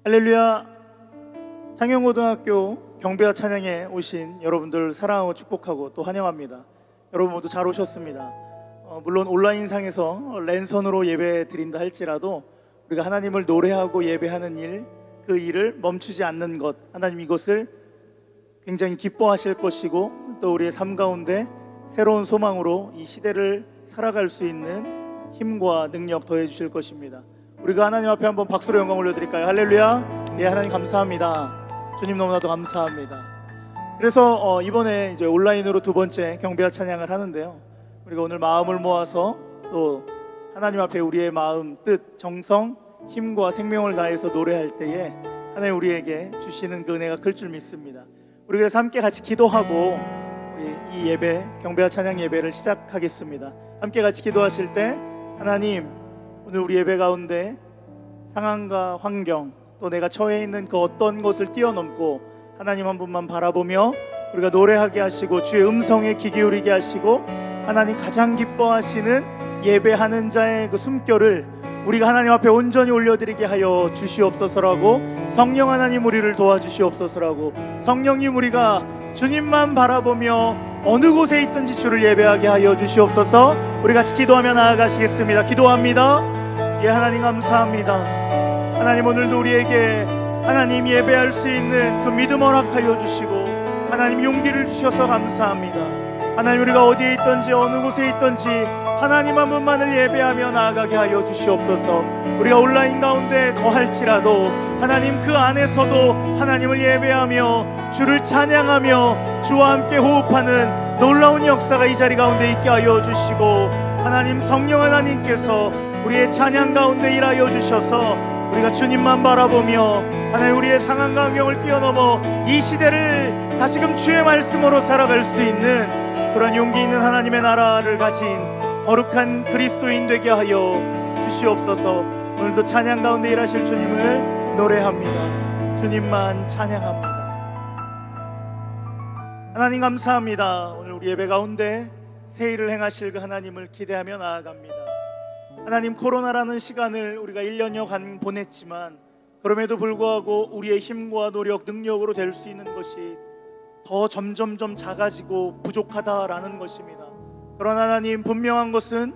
할렐루야. 창영고등학교 경배와 찬양에 오신 여러분들 사랑하고 축복하고 또 환영합니다. 여러분 모두 잘 오셨습니다. 물론 온라인상에서 랜선으로 예배 드린다 할지라도 우리가 하나님을 노래하고 예배하는 일, 그 일을 멈추지 않는 것, 하나님 이것을 굉장히 기뻐하실 것이고 또 우리의 삶 가운데 새로운 소망으로 이 시대를 살아갈 수 있는 힘과 능력 더해 주실 것입니다. 우리가 하나님 앞에 한번 박수로 영광 올려드릴까요? 할렐루야. 예, 하나님 감사합니다. 주님 너무나도 감사합니다. 그래서 이번에 이제 온라인으로 두 번째 경배와 찬양을 하는데요, 우리가 오늘 마음을 모아서 또 하나님 앞에 우리의 마음, 뜻, 정성, 힘과 생명을 다해서 노래할 때에 하나님 우리에게 주시는 그 은혜가 클 줄 믿습니다. 우리 그래서 함께 같이 기도하고 우리 이 예배, 경배와 찬양 예배를 시작하겠습니다. 함께 같이 기도하실 때 하나님, 오늘 우리 예배 가운데 상황과 환경, 또 내가 처해 있는 그 어떤 것을 뛰어넘고 하나님 한 분만 바라보며 우리가 노래하게 하시고 주의 음성에 귀 기울이게 하시고 하나님 가장 기뻐하시는 예배하는 자의 그 숨결을 우리가 하나님 앞에 온전히 올려드리게 하여 주시옵소서라고, 성령 하나님 우리를 도와주시옵소서라고, 성령님 우리가 주님만 바라보며 어느 곳에 있든지 주를 예배하게 하여 주시옵소서. 우리 같이 기도하며 나아가시겠습니다. 기도합니다. 예, 하나님 감사합니다. 하나님 오늘도 우리에게 하나님 예배할 수 있는 그 믿음 허락하여 주시고 하나님 용기를 주셔서 감사합니다. 하나님 우리가 어디에 있든지 어느 곳에 있든지 하나님 한 분만을 예배하며 나아가게 하여 주시옵소서. 우리가 온라인 가운데 거할지라도 하나님 그 안에서도 하나님을 예배하며 주를 찬양하며 주와 함께 호흡하는 놀라운 역사가 이 자리 가운데 있게 하여 주시고 하나님 성령 하나님께서 우리의 찬양 가운데 일하여 주셔서 우리가 주님만 바라보며 하나님 우리의 상황과 환경을 뛰어넘어 이 시대를 다시금 주의 말씀으로 살아갈 수 있는 그런 용기 있는 하나님의 나라를 가진 거룩한 그리스도인 되게 하여 주시옵소서. 오늘도 찬양 가운데 일하실 주님을 노래합니다. 주님만 찬양합니다. 하나님 감사합니다. 오늘 우리 예배 가운데 새 일을 행하실 그 하나님을 기대하며 나아갑니다. 하나님, 코로나라는 시간을 우리가 1년여간 보냈지만 그럼에도 불구하고 우리의 힘과 노력, 능력으로 될 수 있는 것이 더 점점점 작아지고 부족하다라는 것입니다. 그러나 하나님, 분명한 것은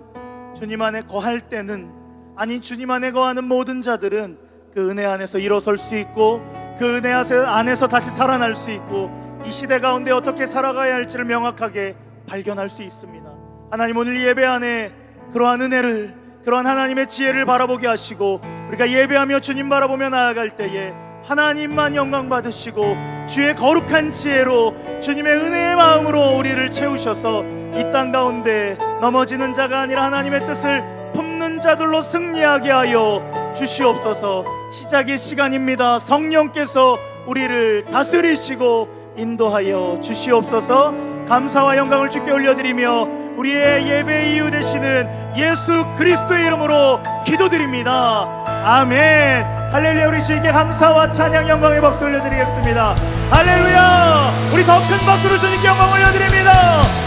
주님 안에 거할 때는, 아니 주님 안에 거하는 모든 자들은 그 은혜 안에서 일어설 수 있고 그 은혜 안에서 다시 살아날 수 있고 이 시대 가운데 어떻게 살아가야 할지를 명확하게 발견할 수 있습니다. 하나님, 오늘 예배 안에 그러한 은혜를, 그러한 하나님의 지혜를 바라보게 하시고 우리가 예배하며 주님 바라보며 나아갈 때에 하나님만 영광 받으시고 주의 거룩한 지혜로 주님의 은혜의 마음으로 우리를 채우셔서 이 땅 가운데 넘어지는 자가 아니라 하나님의 뜻을 품는 자들로 승리하게 하여 주시옵소서. 시작의 시간입니다. 성령께서 우리를 다스리시고 인도하여 주시옵소서. 감사와 영광을 주께 올려드리며 우리의 예배의 이유 되시는 예수 그리스도의 이름으로 기도드립니다. 아멘. 할렐루야. 우리 주님께 감사와 찬양 영광의 박수 올려드리겠습니다. 할렐루야. 우리 더 큰 박수로 주님께 영광 올려드립니다.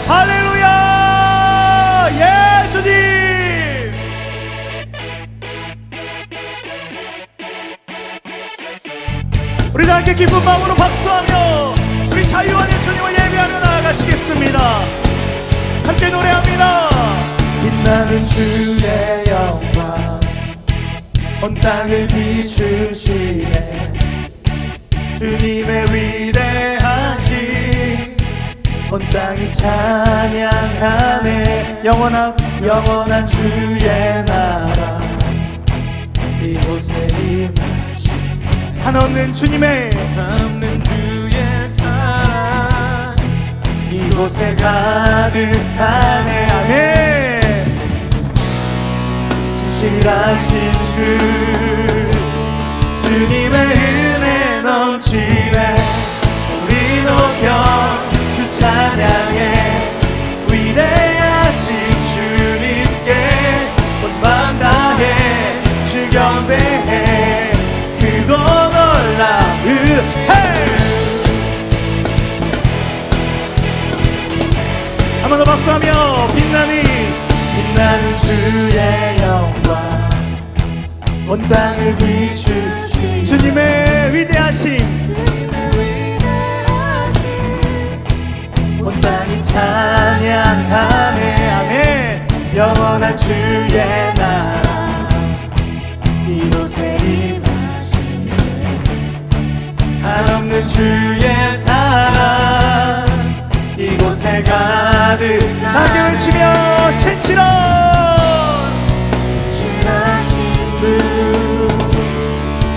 할렐루야. 예, 주님. 우리 다 함께 기쁜 마음으로 박수하며 우리 자유 안에 주님을 예배하며 나아가시겠습니다. 함께 노래합니다. 빛나는 주의 영광 온 땅을 비추시네. 주님의 위대하신 온 땅이 찬양하네. 영원한 주의 나라 이곳에 임하신 한없는 주님의, 한없는 주의 사랑 이곳에 가득하네. 아멘. 진실하신 주님의 은혜 넘치네. 소리 높여 주 찬양해. 위대하신 주님께 온 마음 다해 주 경배해. 그도 놀라우시네. 한 번 더 박수하며 빛나는 주의 영광 온 땅을 비추 주님의 위대하심 온 땅이 찬양하네 아멘 영원한 주의 나라 이곳에 임하시네 한없는 주의 사랑 이곳에 가득 함께 외치며 신실하신 주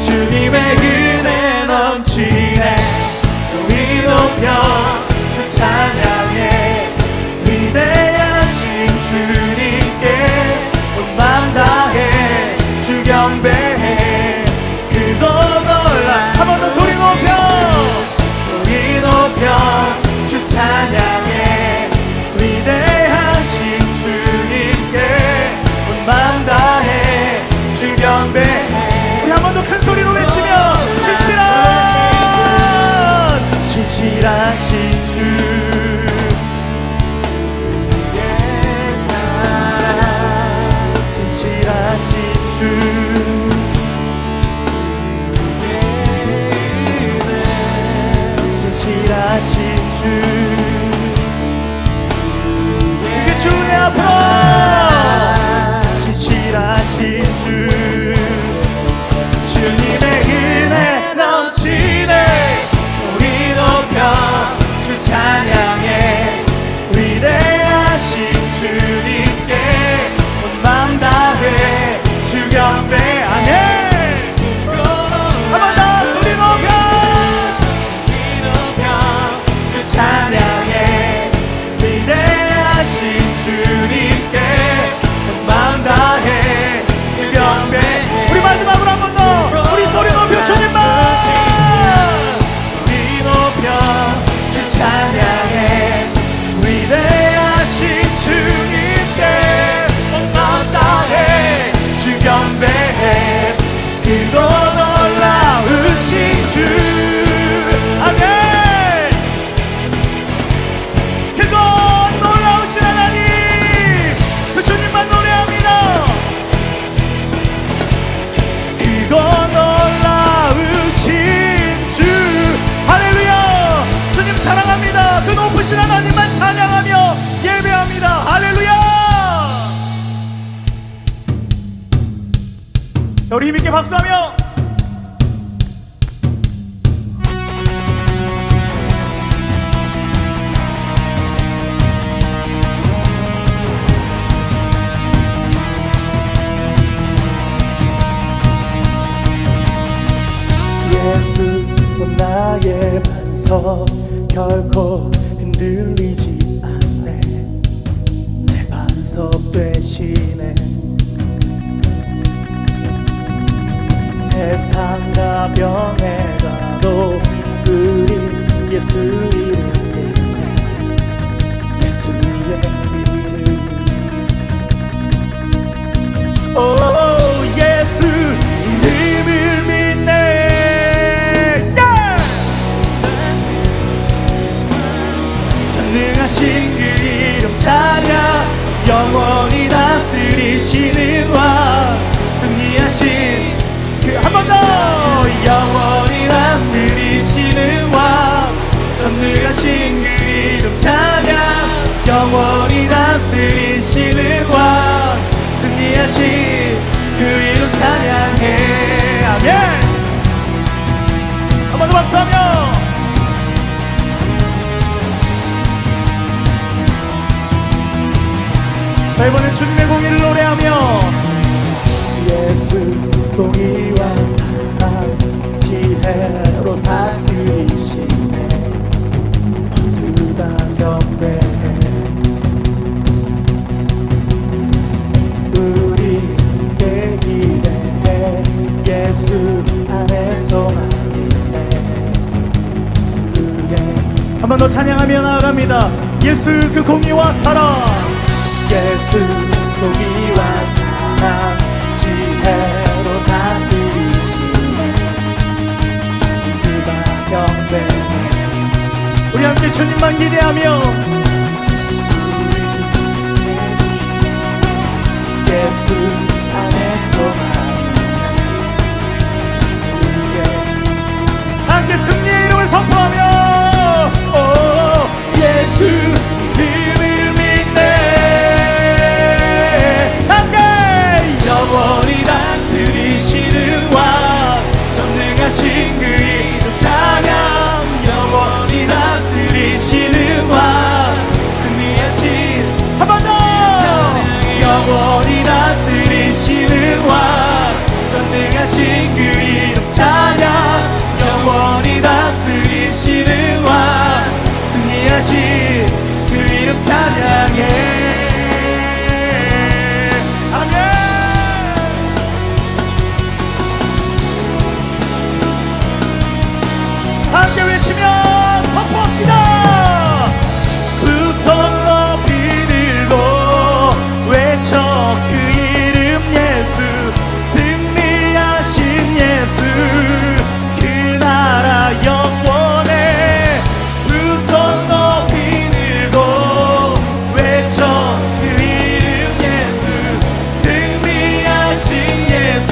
주님의 은혜 넘치네 소리 높여 주 찬양해 위대하신 주님께 온 맘 다해 주 경배해 그도 놀라 한 번 더 소리 높여 주 찬양해 위대하신 주님께 온 맘 다해 주 경배해 우리 한 번 더 큰 소리로 외치며 신실하신 주 신실하신 주 신실하신 주 이게 주의 앞으로 신실하신 주 주님의 은혜 넘치네 소리 높여 주 찬양해 위대하신 주님께 온 맘 다해 주 경배하네 한 번 더 소리 높여 찬양해 위대하신 주님께 온 맘 다해 주 경배해 우리 마지막으로 한 번 더 우리 소리 높여 주님만 소리 높여 주 찬양해 위대하신 주님께 온 맘 다해 주 경배해 그도 놀라우신 주 아멘 그 높으신 하나님만 찬양하며 예배합니다. 할렐루야. 우리 힘있게 박수하며 예수 나의 반석 결코 흔들리지 않네 내 반석 되시네 세상과 병에 가도 우린 예수 이름 믿네 예수의 이름 오 예수 이름을 믿네 전능하신 그 이름 찬양 영원히 다스리시는 왕 승리하신 그 한 번 더 영원히 다스리시는 왕 전능하신 그 이름 찬양 영원히 다스리시는 왕 승리하신 그 이름 찬양해 아멘 한 번 더 박수하며 자 이번엔 주님의 공의를 노래하며 예수 공의와 사랑 지혜로 다스리시네 모두 다 경배해 우리께 기대해 예수 안에서만 있네 예수의 한 번 더 찬양하며 나아갑니다 예수 그 공의와 사랑 예수 공의와 사랑 지혜로 다스리시네 그가 경배 우리 함께 주님만 기대하며 예수 안에서만 승리하신 그 이름 찬양 영원히 다스리시는 왕 승리하신 그 이름 찬양해 아멘. 함께 외치며 선포합시다. 두 손 높이 들고 외쳐 그 이름 예수 승리하신 예수 그 나라 영원해. 두 손 높이 들고 외쳐 그 이름 예수 승리하신 예수.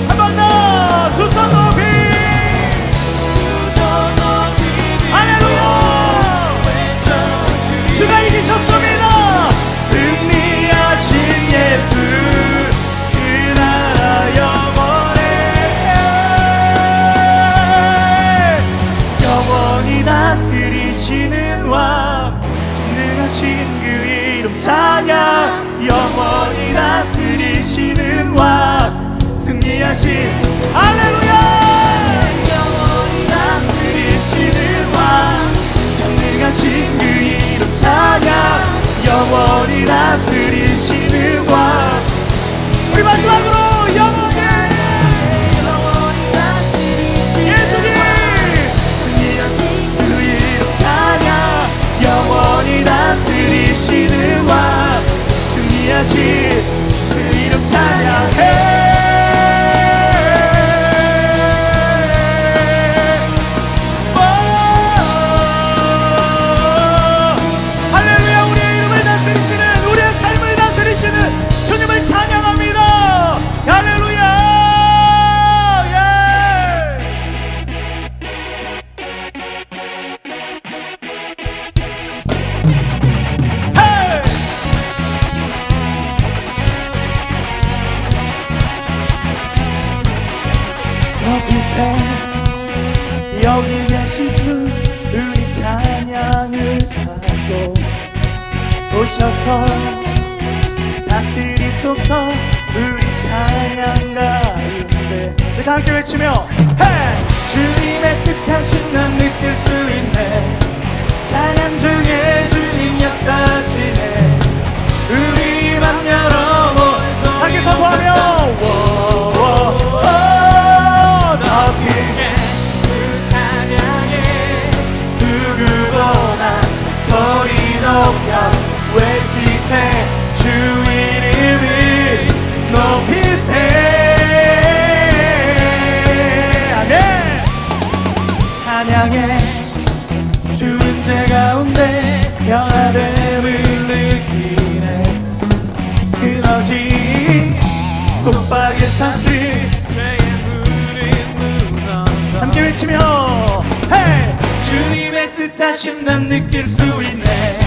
한 번 더 두 손 높이 주가 이기셨습니다. 승리하신 예수 그 나라 영원해. 영원히 다스리시는 왕 전능하신 그 이름 찬양 영원히 다스리시는 왕 승리하신 할렐루야. 영원히 다스리시는 왕 전능하신 그 이름 찬양 영원히 다스리시는 왕. 우리 마지막으로 영원히 예수님 승리하신 그 이름 찬양 영원히 다스리시는 왕 승리하신 그 이름 찬양해. 주님을 찬양합니다. 할렐루야. 높이세 여기 계신 주 우리 찬양을 하고 오셔서 다스리소서 우리 찬양 가운데. 우리 다 함께 외치며 hey! 주님의 뜻하신 난 느낄 수 있네. 찬양 중에 주님 역사하시네. 우리 맘 열어 함께 선포하며 더 크게 그 찬양에 누구보다 소리 높여 외치세 주 이름을 높이세. 아멘. 찬양해 주 은혜 가운데 변화됨을 느끼네. 끊어진 속박의 사슬 죄의 물이 무너져. 함께 외치며 hey! 주님의 뜻하심 난 느낄 수 있네.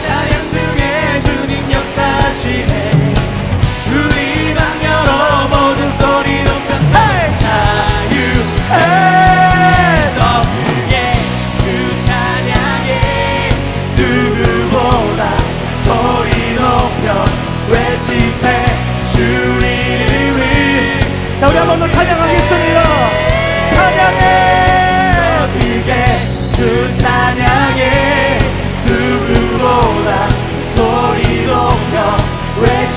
찬양 중에 주님 역사하시네. 우리 맘 열어 모든 소리 높여서 자유해. 더 크게 주 찬양해 누구보다 소리 높여 외치세 주 이름을. 자 우리 한 번 더 찬양하겠습니다. 찬양해 더 크게 주 찬양해 누구보다 소리 높여 외치세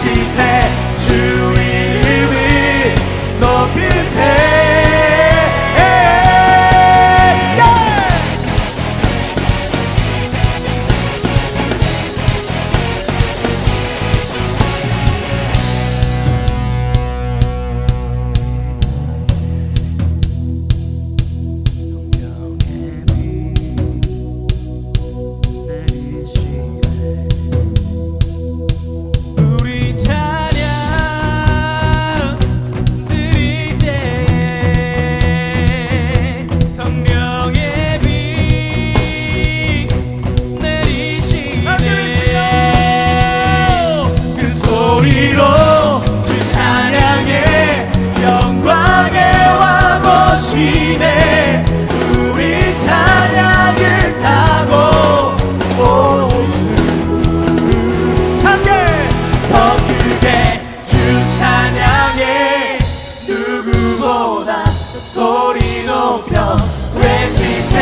소리 높여 외치세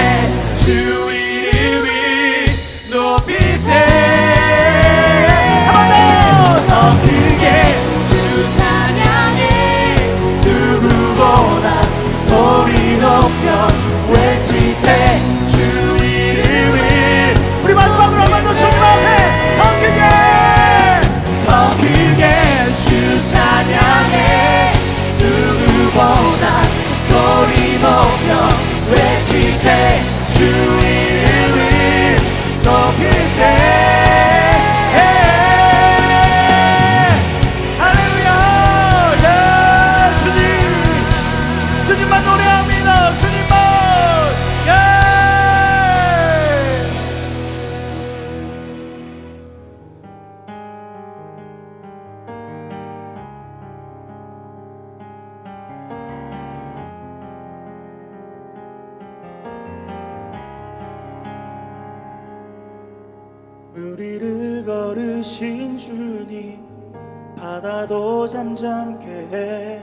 주 이름을 높이세 더 크게 주 찬양해 누구보다 소리 높여 외치세 주 이름을 우리 마지막으로 한 번 더 주님 앞에 더 크게 주 찬양해 누구보다 소리 높여 외치세 주 이름을 높이세 주님만 노래합니다. 주님만. 예. 우리를 걸으신 주님 바다도 잠잠케 해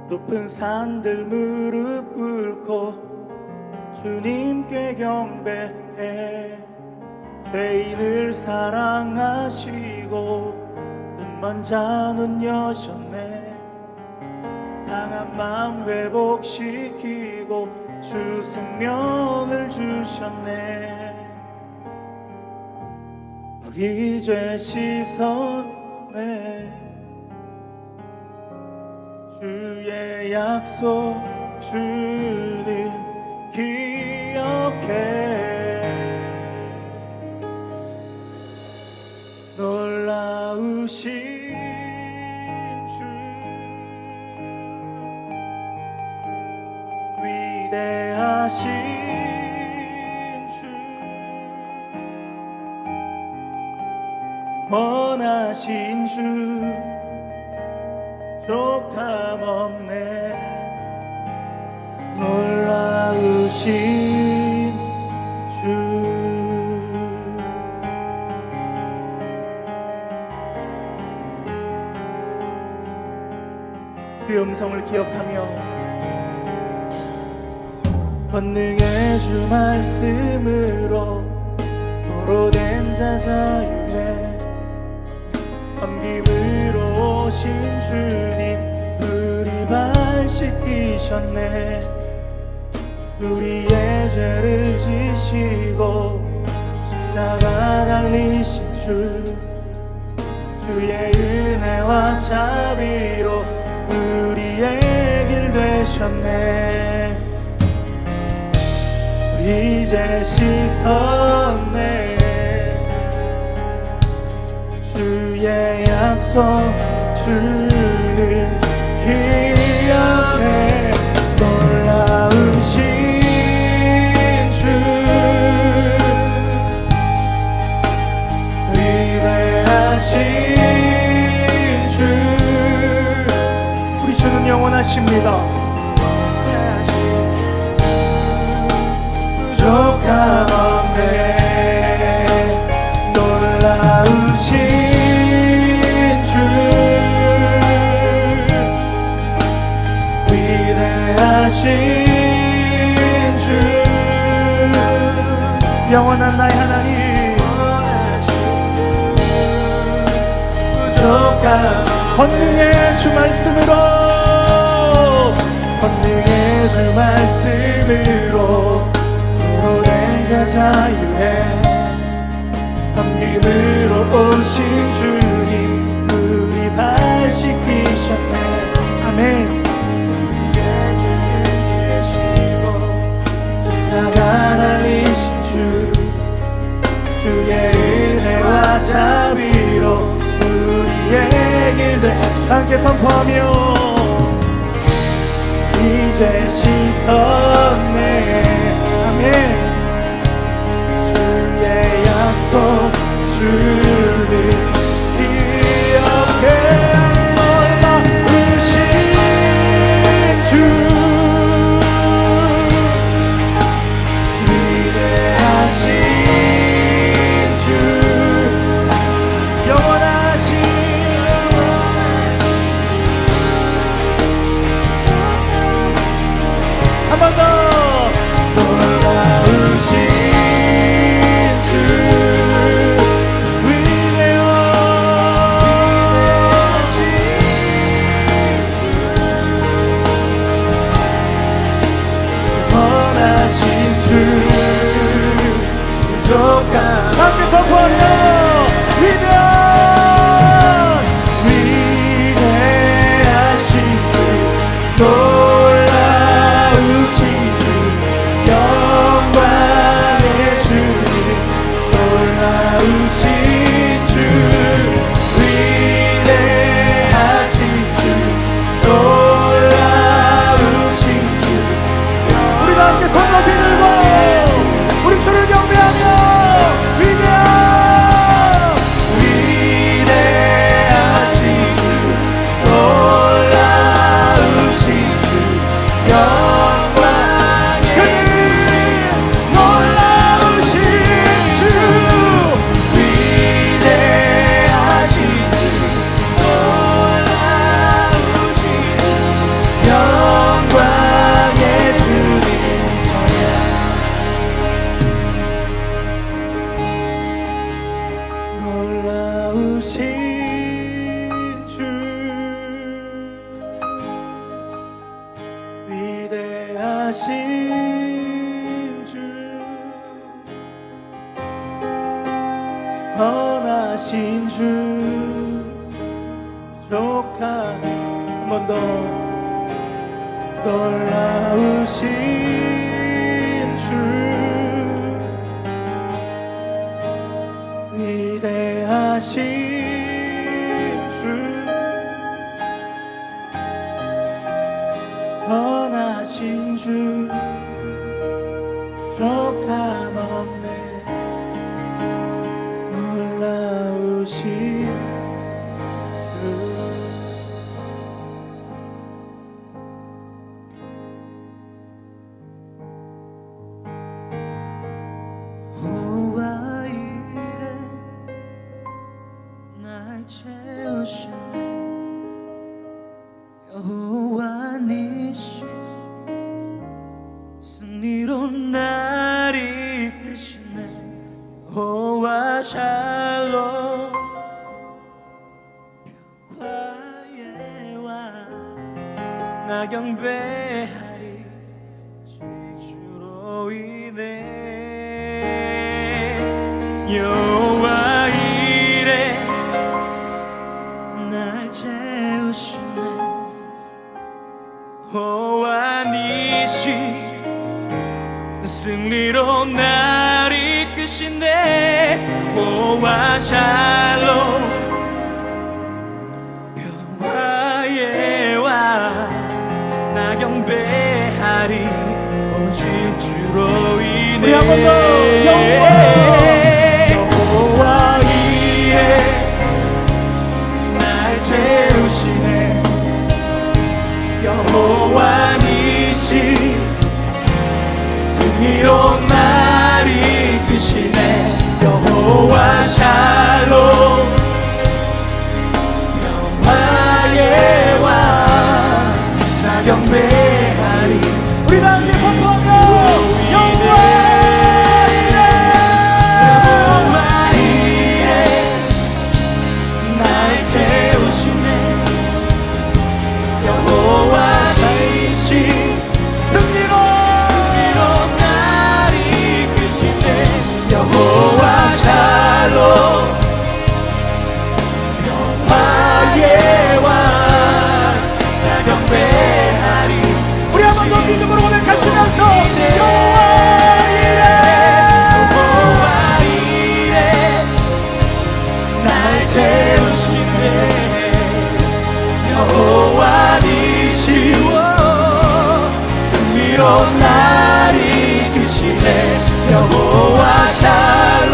높은 산들 무릎 꿇고 주님께 경배해 죄인을 사랑하시고 눈먼 자 눈 여셨네 상한 마음 회복시키고 주 생명을 주셨네 우리 죄 씻었네 주의 약속 주는 기억해 놀라우신 주 위대하신 주 원하신 주 족함 없네 놀라우신 주 주의 음성을 기억하며 권능의 주 말씀으로 도로된 자 자유해 섬김으로 오신 주님 우리 발 씻기셨네 우리의 죄를 지시고 십자가 달리신 주 주의 은혜와 자비로 우리의 길 되셨네 우리 죄 씻었네 주의 약속 주는 기억해 놀라우신 주 위대하신 주 우리 주는 영원하십니다 부족함 없네 놀라우신 주 영원한 나의 하나님 부족함 권능의 주 말씀으로 권능의 주 말씀으로 도로된 자 자유해 섬김으로 오신 주님 우리 발 씻기셨네 아멘 십자가 달리신 주 주의 은혜와 자비로 우리의 길들 함께 선포하며 이제 씻었네 아멘 주의 약속 주를 기억해 놀라우신 주 선하신 주, 선하신 주, 부족한 한 번 더 놀라우신 주, 위대하신 주, 선하신 주, 부족함 없네 놀라우신 주. 여호와 이래 날 채우시네, 여호와 니시 승리로 날 이끄시네, 여호와 샬롬 평화의 왕, 나 경배하리 오직 주로 인해. 여호와 이래 날 채우시네, 여호와 니시 승리로 날 이끄시네, 여호와 샬롬 평화의 왕, 나 경배하리 오직 주로 인해. 우리 한 번 더 여호와 이래 날 채우시네, 여호와 니시 승리로 날 이끄시네, 여호와 샬롬 평화의 왕, 나 경배하리. 우리 다 함께 선포하며 여호와 이래 날 채우시네, 여호와 니시 승리로 날 이끄시네, 여호와 샬롬 평화의 왕, 나 경배하리. 우리 한 번 더 믿음으로 고백하시면서 여호와 이래 날 채우시네, 여호와 니시 승리로 날 이끄시네, 여호와 샬롬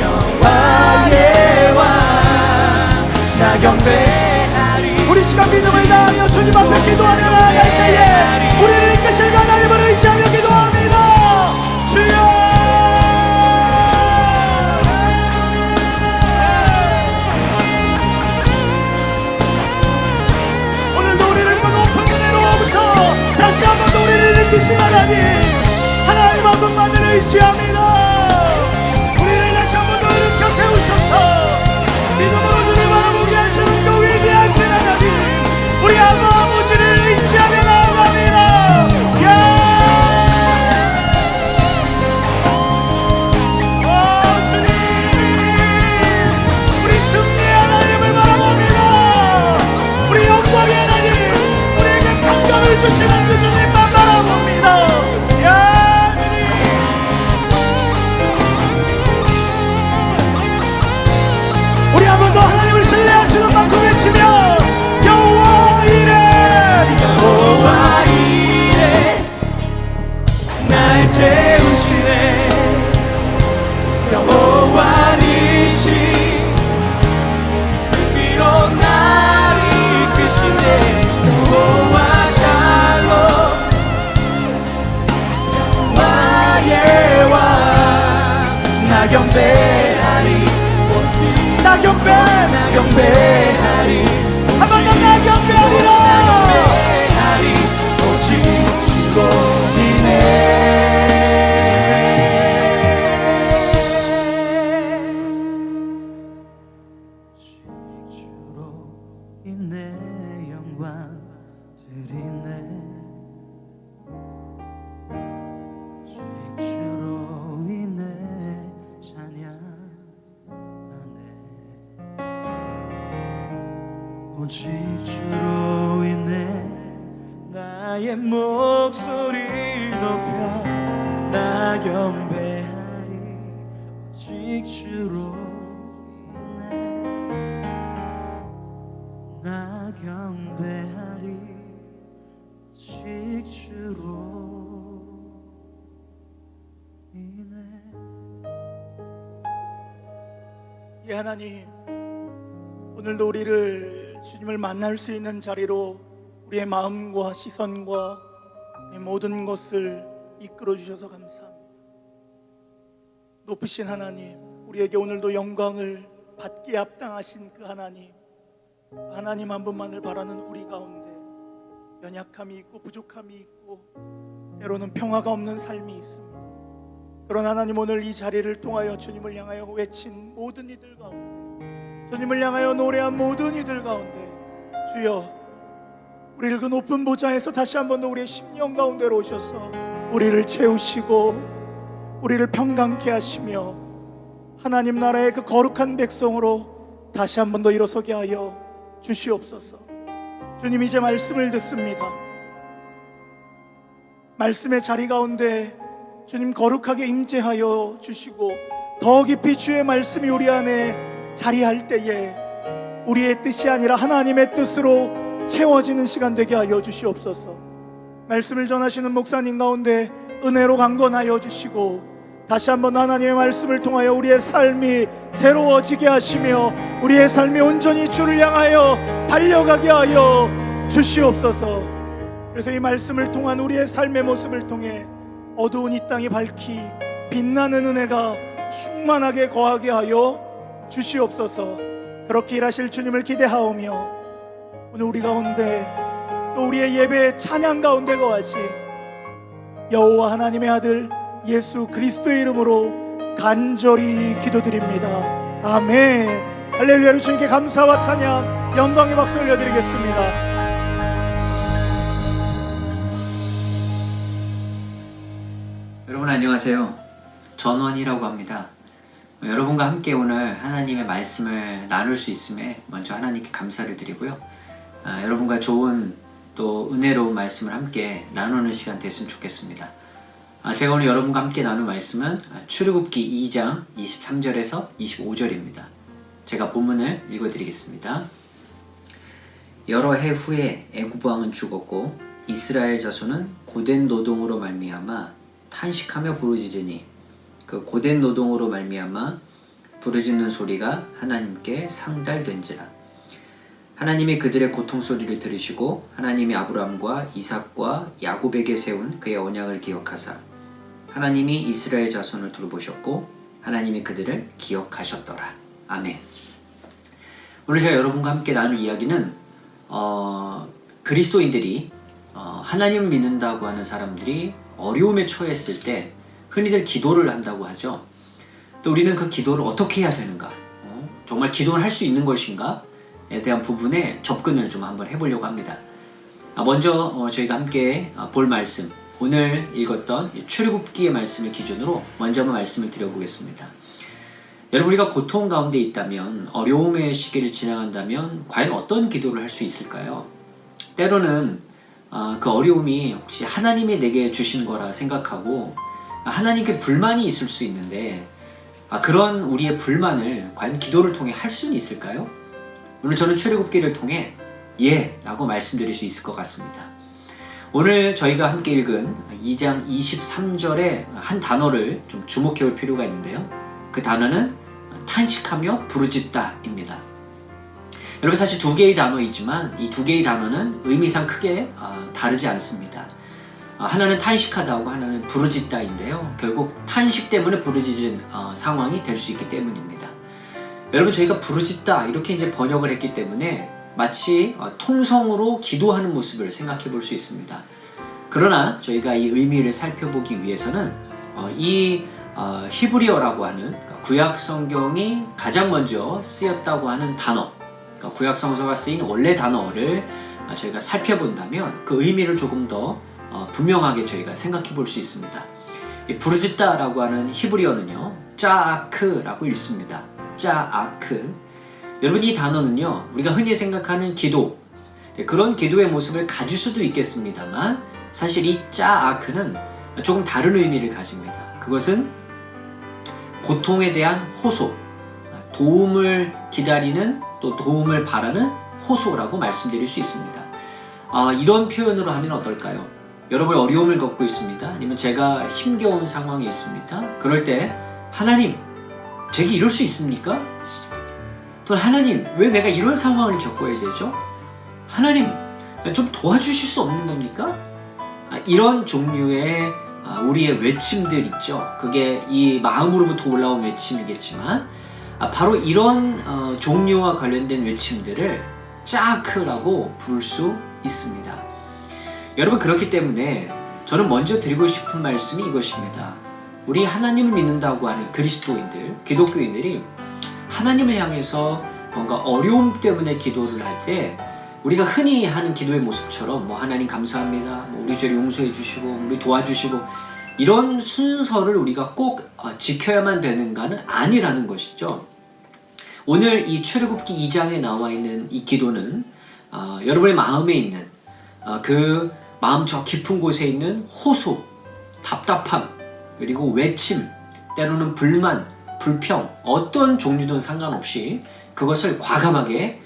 평화의 왕, 나 경배하리. 우리 시간 믿음을 다하며 주님 앞에 기도하며 나아갈 때에 우리를 이끄실 하나님을 의지하며 기도합니다. 주여 오늘도 우리를 그 높은 은혜로부터 다시 한번 우리를 이끄신 하나님, 하나님 한 분만을 의지합니다. 우리를 다시 한 번 더 일으켜 세우셔서 믿음으로 주를 바라보게 하시는 그 위대하신 하나님, 우리 아버지를 의지하며 나아갑니다. 주님, 우리 승리의 하나님을 바라봅니다. 우리 영광의 하나님, 우리에게 평강을 주시는 그 주님만 바라봅니다. 우리 한 번 더 하나님을 신뢰하시는 만큼 외치며 여호와 이래, 여호와 이래 날 채우시네, 여호와 니시 승리로 날 이끄시네, 여호와 샬롬 오직 주로 인해 나의 목소리 높여 나 경배하리. 오직 주로 인해 나 경배하리. 오직 주로 인해. 예, 하나님, 오늘도 우리를 주님을 만날 수 있는 자리로 우리의 마음과 시선과 우리의 모든 것을 이끌어 주셔서 감사합니다. 높으신 하나님, 우리에게 오늘도 영광을 받기에 합당하신 그 하나님 한 분만을 바라는 우리 가운데 연약함이 있고 부족함이 있고 때로는 평화가 없는 삶이 있습니다. 그런 하나님, 오늘 이 자리를 통하여 주님을 향하여 외친 모든 이들 가운데, 주님을 향하여 노래한 모든 이들 가운데 주여, 우리를 그 높은 보좌에서 다시 한 번 더 우리의 심령 가운데로 오셔서 우리를 채우시고 우리를 평강케 하시며 하나님 나라의 그 거룩한 백성으로 다시 한 번 더 일어서게 하여 주시옵소서. 주님, 이제 말씀을 듣습니다. 말씀의 자리 가운데 주님 거룩하게 임재하여 주시고 더 깊이 주의 말씀이 우리 안에 자리할 때에 우리의 뜻이 아니라 하나님의 뜻으로 채워지는 시간 되게 하여 주시옵소서. 말씀을 전하시는 목사님 가운데 은혜로 강건하여 주시고 다시 한번 하나님의 말씀을 통하여 우리의 삶이 새로워지게 하시며 우리의 삶이 온전히 주를 향하여 달려가게 하여 주시옵소서. 그래서 이 말씀을 통한 우리의 삶의 모습을 통해 어두운 이 땅이 밝히 빛나는 은혜가 충만하게 거하게 하여 주시옵소서. 그렇게 일하실 주님을 기대하오며 오늘 우리 가운데 또 우리의 예배의 찬양 가운데 거하신 여호와 하나님의 아들 예수 그리스도의 이름으로 간절히 기도드립니다. 아멘. 할렐루야. 주님께 감사와 찬양 영광의 박수 올려드리겠습니다. 여러분 안녕하세요. 전원이라고 합니다. 여러분과 함께 오늘 하나님의 말씀을 나눌 수 있음에 먼저 하나님께 감사를 드리고요. 여러분과 좋은 또 은혜로운 말씀을 함께 나누는 시간 됐으면 좋겠습니다. 제가 오늘 여러분과 함께 나눌 말씀은 출애굽기 2장 23절에서 25절입니다. 제가 본문을 읽어드리겠습니다. 여러 해 후에 애굽 왕은 죽었고 이스라엘 자손은 고된 노동으로 말미암아 탄식하며 부르짖으니 그 고된 노동으로 말미암아 부르짖는 소리가 하나님께 상달된지라. 하나님이 그들의 고통 소리를 들으시고 하나님이 아브라함과 이삭과 야곱에게 세운 그의 언약을 기억하사 하나님이 이스라엘 자손을 돌보셨고 하나님이 그들을 기억하셨더라. 아멘. 오늘 제가 여러분과 함께 나눌 이야기는 그리스도인들이 하나님을 믿는다고 하는 사람들이 어려움에 처했을 때 흔히들 기도를 한다고 하죠. 또 우리는 그 기도를 어떻게 해야 되는가, 정말 기도를 할 수 있는 것인가에 대한 부분에 접근을 좀 한번 해보려고 합니다. 먼저 저희가 함께 볼 말씀, 오늘 읽었던 출애굽기의 말씀을 기준으로 먼저 한번 말씀을 드려보겠습니다. 여러분, 우리가 고통 가운데 있다면, 어려움의 시기를 지나간다면 과연 어떤 기도를 할 수 있을까요? 때로는 그 어려움이 혹시 하나님이 내게 주신 거라 생각하고 하나님께 불만이 있을 수 있는데 그런 우리의 불만을 과연 기도를 통해 할 수는 있을까요? 오늘 저는 출애굽기를 통해 예 라고 말씀드릴 수 있을 것 같습니다. 오늘 저희가 함께 읽은 2장 23절의 한 단어를 좀 주목해 볼 필요가 있는데요. 그 단어는 탄식하며 부르짖다 입니다. 여러분, 사실 두 개의 단어이지만 이 두 개의 단어는 의미상 크게 다르지 않습니다. 하나는 탄식하다고 하나는 부르짖다인데요. 결국 탄식 때문에 부르짖은 상황이 될 수 있기 때문입니다. 여러분, 저희가 부르짖다 이렇게 이제 번역을 했기 때문에 마치 통성으로 기도하는 모습을 생각해 볼 수 있습니다. 그러나 저희가 이 의미를 살펴보기 위해서는 이 히브리어라고 하는 구약 성경이 가장 먼저 쓰였다고 하는 단어, 구약 성서가 쓰인 원래 단어를 저희가 살펴본다면 그 의미를 조금 더 분명하게 저희가 생각해 볼 수 있습니다. 이 부르짖다라고 하는 히브리어는요, 짜아크라고 읽습니다. 짜아크. 여러분, 이 단어는요, 우리가 흔히 생각하는 기도, 그런 기도의 모습을 가질 수도 있겠습니다만 사실 이 짜아크는 조금 다른 의미를 가집니다. 그것은 고통에 대한 호소, 도움을 기다리는, 또 도움을 바라는 호소라고 말씀드릴 수 있습니다. 이런 표현으로 하면 어떨까요? 여러분 어려움을 겪고 있습니다. 아니면 제가 힘겨운 상황이 있습니다. 그럴 때 하나님, 제게 이럴 수 있습니까? 또 하나님, 왜 내가 이런 상황을 겪어야 되죠? 하나님, 좀 도와주실 수 없는 겁니까? 이런 종류의 우리의 외침들 있죠. 그게 이 마음으로부터 올라온 외침이겠지만 바로 이런 종류와 관련된 외침들을 짜크라고 부를 수 있습니다. 여러분, 그렇기 때문에 저는 먼저 드리고 싶은 말씀이 이것입니다. 우리 하나님을 믿는다고 하는 그리스도인들, 기독교인들이 하나님을 향해서 뭔가 어려움 때문에 기도를 할 때 우리가 흔히 하는 기도의 모습처럼 하나님 감사합니다, 우리 죄를 용서해 주시고 우리 도와주시고 이런 순서를 우리가 꼭 지켜야만 되는가는 아니라는 것이죠. 오늘 이 출애굽기 2장에 나와 있는 이 기도는 여러분의 마음에 있는 그 마음 저 깊은 곳에 있는 호소, 답답함, 그리고 외침, 때로는 불만, 불평, 어떤 종류든 상관없이 그것을 과감하게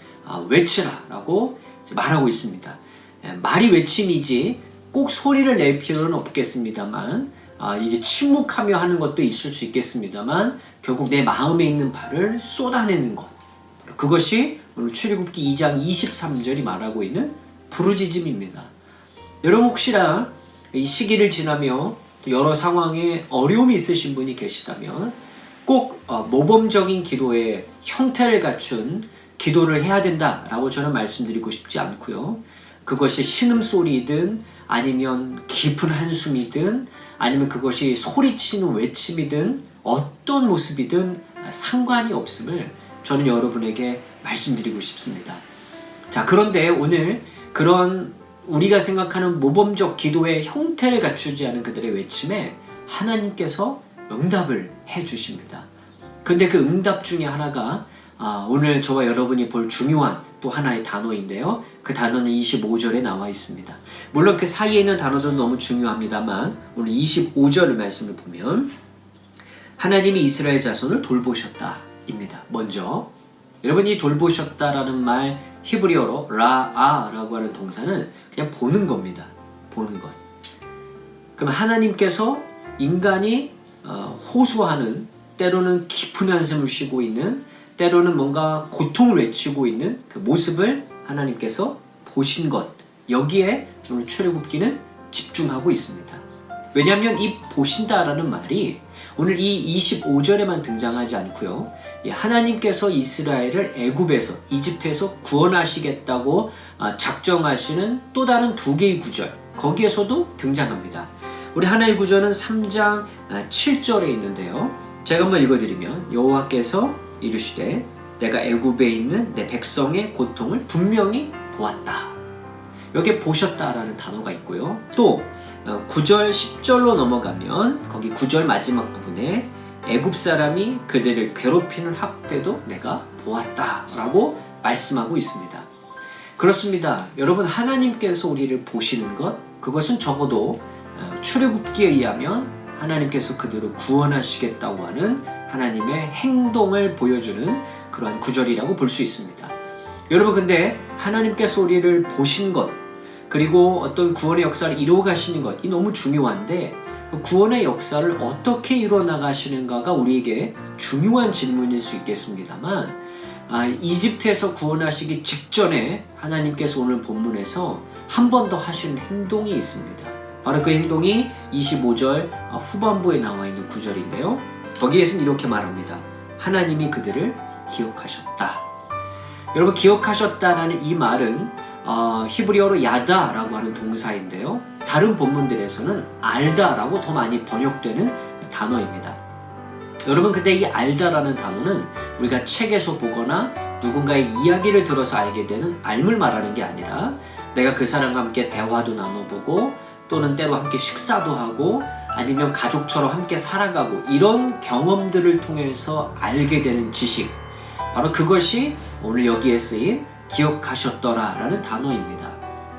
외치라라고 말하고 있습니다. 말이 외침이지 꼭 소리를 낼 필요는 없겠습니다만 이게 침묵하며 하는 것도 있을 수 있겠습니다만 결국 내 마음에 있는 바를 쏟아내는 것, 그것이 오늘 출애굽기 2장 23절이 말하고 있는 부르짖음입니다. 여러분, 혹시나 이 시기를 지나며 또 여러 상황에 어려움이 있으신 분이 계시다면 꼭 모범적인 기도의 형태를 갖춘 기도를 해야 된다라고 저는 말씀드리고 싶지 않고요. 그것이 신음소리든 아니면 깊은 한숨이든 아니면 그것이 소리치는 외침이든 어떤 모습이든 상관이 없음을 저는 여러분에게 말씀드리고 싶습니다. 자, 그런데 오늘 그런 우리가 생각하는 모범적 기도의 형태를 갖추지 않은 그들의 외침에 하나님께서 응답을 해주십니다. 그런데 그 응답 중에 하나가 오늘 저와 여러분이 볼 중요한 또 하나의 단어인데요. 그 단어는 25절에 나와 있습니다. 물론 그 사이에 있는 단어들은 너무 중요합니다만 오늘 25절 말씀을 보면 하나님이 이스라엘 자손을 돌보셨다 입니다. 먼저 여러분이 돌보셨다라는 말, 히브리어로 라아라고 하는 동사는 그냥 보는 겁니다. 보는 것. 그럼 하나님께서 인간이 호소하는, 때로는 깊은 한숨을 쉬고 있는, 때로는 뭔가 고통을 외치고 있는 그 모습을 하나님께서 보신 것, 여기에 오늘 출애굽기는 집중하고 있습니다. 왜냐하면 이 보신다라는 말이 오늘 이 25절에만 등장하지 않고요. 하나님께서 이스라엘을 애굽에서, 이집트에서 구원하시겠다고 작정하시는 또 다른 두 개의 구절, 거기에서도 등장합니다. 우리 하나의 구절은 3장 7절에 있는데요. 제가 한번 읽어드리면 여호와께서 이르시되 내가 애굽에 있는 내 백성의 고통을 분명히 보았다. 여기에 보셨다라는 단어가 있고요. 또 9절 10절로 넘어가면 거기 9절 마지막 부분에 애굽 사람이 그들을 괴롭히는 학대도 내가 보았다라고 말씀하고 있습니다. 그렇습니다. 여러분, 하나님께서 우리를 보시는 것, 그것은 적어도 출애굽기에 의하면 하나님께서 그들을 구원하시겠다고 하는 하나님의 행동을 보여주는 그러한 구절이라고 볼 수 있습니다. 여러분, 근데 하나님께서 우리를 보신 것, 그리고 어떤 구원의 역사를 이루어 가시는 것, 이 너무 중요한데 구원의 역사를 어떻게 이루어 나가시는가가 우리에게 중요한 질문일 수 있겠습니다만 이집트에서 구원하시기 직전에 하나님께서 오늘 본문에서 한 번 더 하시는 행동이 있습니다. 바로 그 행동이 25절 후반부에 나와 있는 구절인데요. 거기에서는 이렇게 말합니다. 하나님이 그들을 기억하셨다. 여러분, 기억하셨다라는 이 말은 히브리어로 야다라고 하는 동사인데요. 다른 본문들에서는 알다라고 더 많이 번역되는 단어입니다. 여러분, 근데 이 알다라는 단어는 우리가 책에서 보거나 누군가의 이야기를 들어서 알게 되는 알물 말하는 게 아니라 내가 그 사람과 함께 대화도 나눠보고 또는 때로 함께 식사도 하고 아니면 가족처럼 함께 살아가고 이런 경험들을 통해서 알게 되는 지식, 바로 그것이 오늘 여기에 쓰인 기억하셨더라라는 단어입니다.